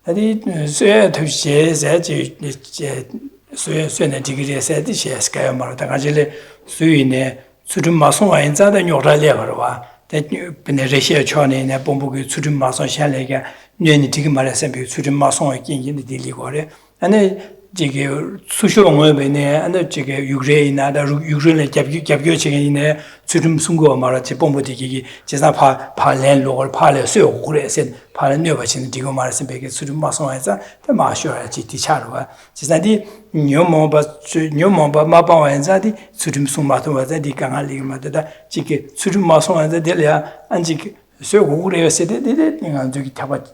아니 쇠 덮치에 제 수에는 디그리에 세디시에 스카야 말다 가질레 수이네 수준 마송와 인자다 요라리아 거와 근데 러시아 전에네 본부의 수준 마송 샬레가 뇌니 디그 말해서 비 수준 마송의 긴긴데 딜리고래 아니 지게 수쇼ong을 베네 아니 지게 유그레이나다 유그레네 갑교 지게네 수준 순고 말하지 본부디기 제사 파렌 로걸 팔레 수요 그래서 파렌 녀바신 디고 말해서 베게 수준 마송에서 더 마셔야지 디차로와 제사디 녀모바 마바와엔자디 수준 순마도 와자디 강할리마다 지게 수준 마송에서 될야 안지 수요 그래서 되데 내가 저기 타바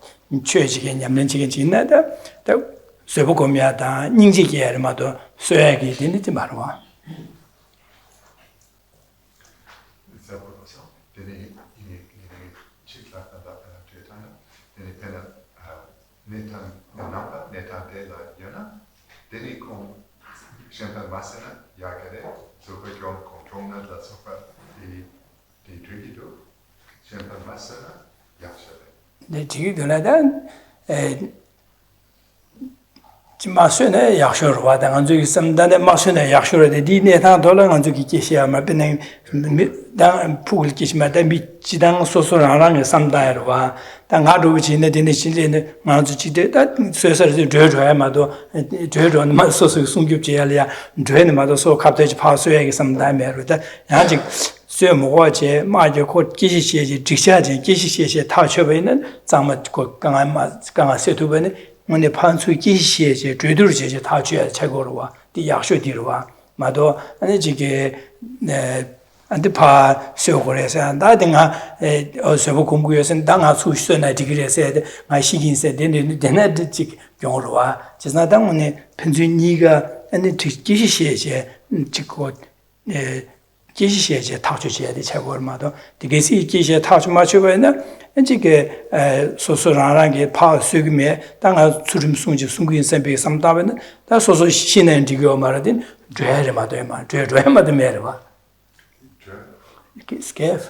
최지게 냠는지게 지나다 쇠보고미하다 닝지기에마도 쇠야기 되는지 말아와. 네, 지금 그나단 마수네 약쇼르와 당한적이 있습니다네 마수네 약쇼르데 디네타 돌아간적이 계시야마 베네 당 푸글 계시마다 미치당 소소랑랑 삼다여와 당하루 지네 디네 실레네 마주치데 다 소서르 저저야마도 저저만 소소 숨깁지야리야 저네마도 소 갑자기 파수에게 삼다메르다 아직 쇠모과제 마저코 기시시에 직샤제 기시시에 타쳐베는 장마 강한 세두베네 오늘 판수 기시에 제대로 제제 다 줘야 최고로와 이 약쇼디로와 마도 아니 지게 안데파 세고래서 나든가 어서 공부에서 당하 수시나 디그레서 나 시긴세 되는 지 경로와 제가 당원에 편준이가 아니 기시시에 찍고 기시시에 타주셔야 돼 최고로마도 디게시 기시에 타주 맞춰봐야나 이게 소소라랑게 파 수금에 당아 수름 숨지 숨긴 선배 삼다면 다 소소 신은 지고 말하든 죄르마도 말 죄르마도 메르와 이게 스케프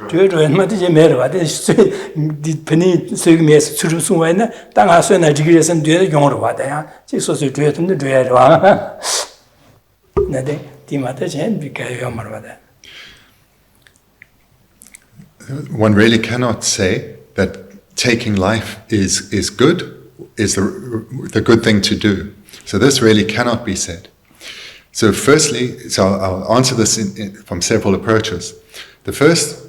죄르마도 제 메르와 디 페니 수금에 수름 숨와나 당아 수나 지기에서 되는 경우로 와다야 지 소소 죄든데 죄르와 나데 디마다 제 비가요 말와다. One really cannot say that taking life is good, is the good thing to do. So this really cannot be said. So firstly, I'll answer this from several approaches. The first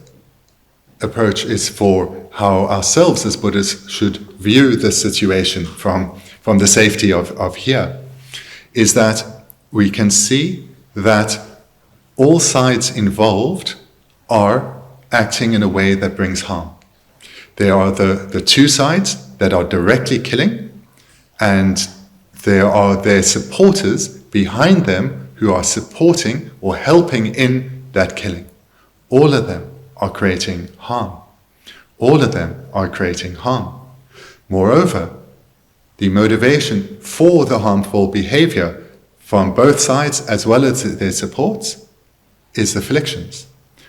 approach is for how ourselves as Buddhists should view this situation from the safety of here, is that we can see that all sides involved are acting in a way that brings harm. There are the two sides that are directly killing, and there are their supporters behind them who are supporting or helping in that killing. All of them are creating harm. All of them are creating harm. Moreover, the motivation for the harmful behavior from both sides as well as their supports is afflictions.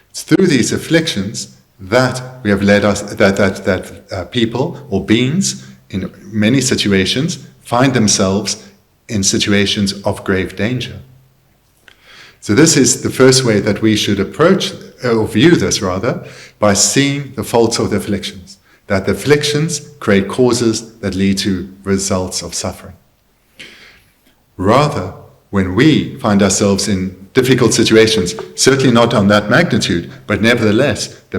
It's through these afflictions that we have led us, that people or beings in many situations find themselves in situations of grave danger. So this is the first way that we should approach, or view this rather, by seeing the faults of the afflictions. That the afflictions create causes that lead to results of suffering. Rather, when we find ourselves in difficult situations, certainly not on that magnitude, but nevertheless, the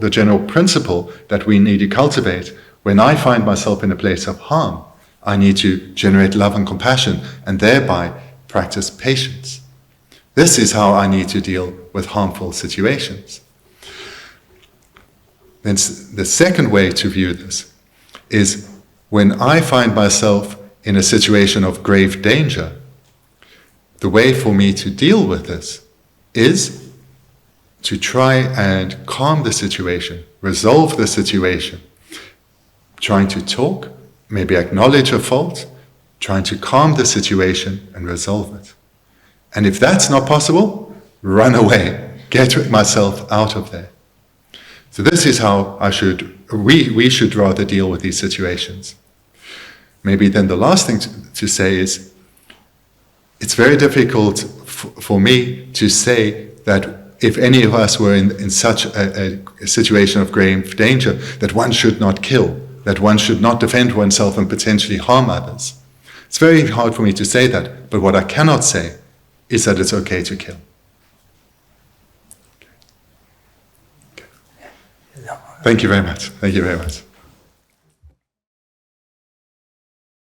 general principle that we need to cultivate, when I find myself in a place of harm, I need to generate love and compassion and thereby practice patience. This is how I need to deal with harmful situations. Then the second way to view this is when I find myself in a situation of grave danger, the way for me to deal with this is to try and calm the situation, resolve the situation, trying to talk, maybe acknowledge a fault, trying to calm the situation and resolve it. And if that's not possible, run away, get myself out of there. So this is how we should rather deal with these situations. Maybe then the last thing to say is, it's very difficult for me to say that if any of us were in such a situation of grave danger, that one should not kill, that one should not defend oneself and potentially harm others. It's very hard for me to say that, but what I cannot say is that it's okay to kill. Thank you very much. Thank you very much.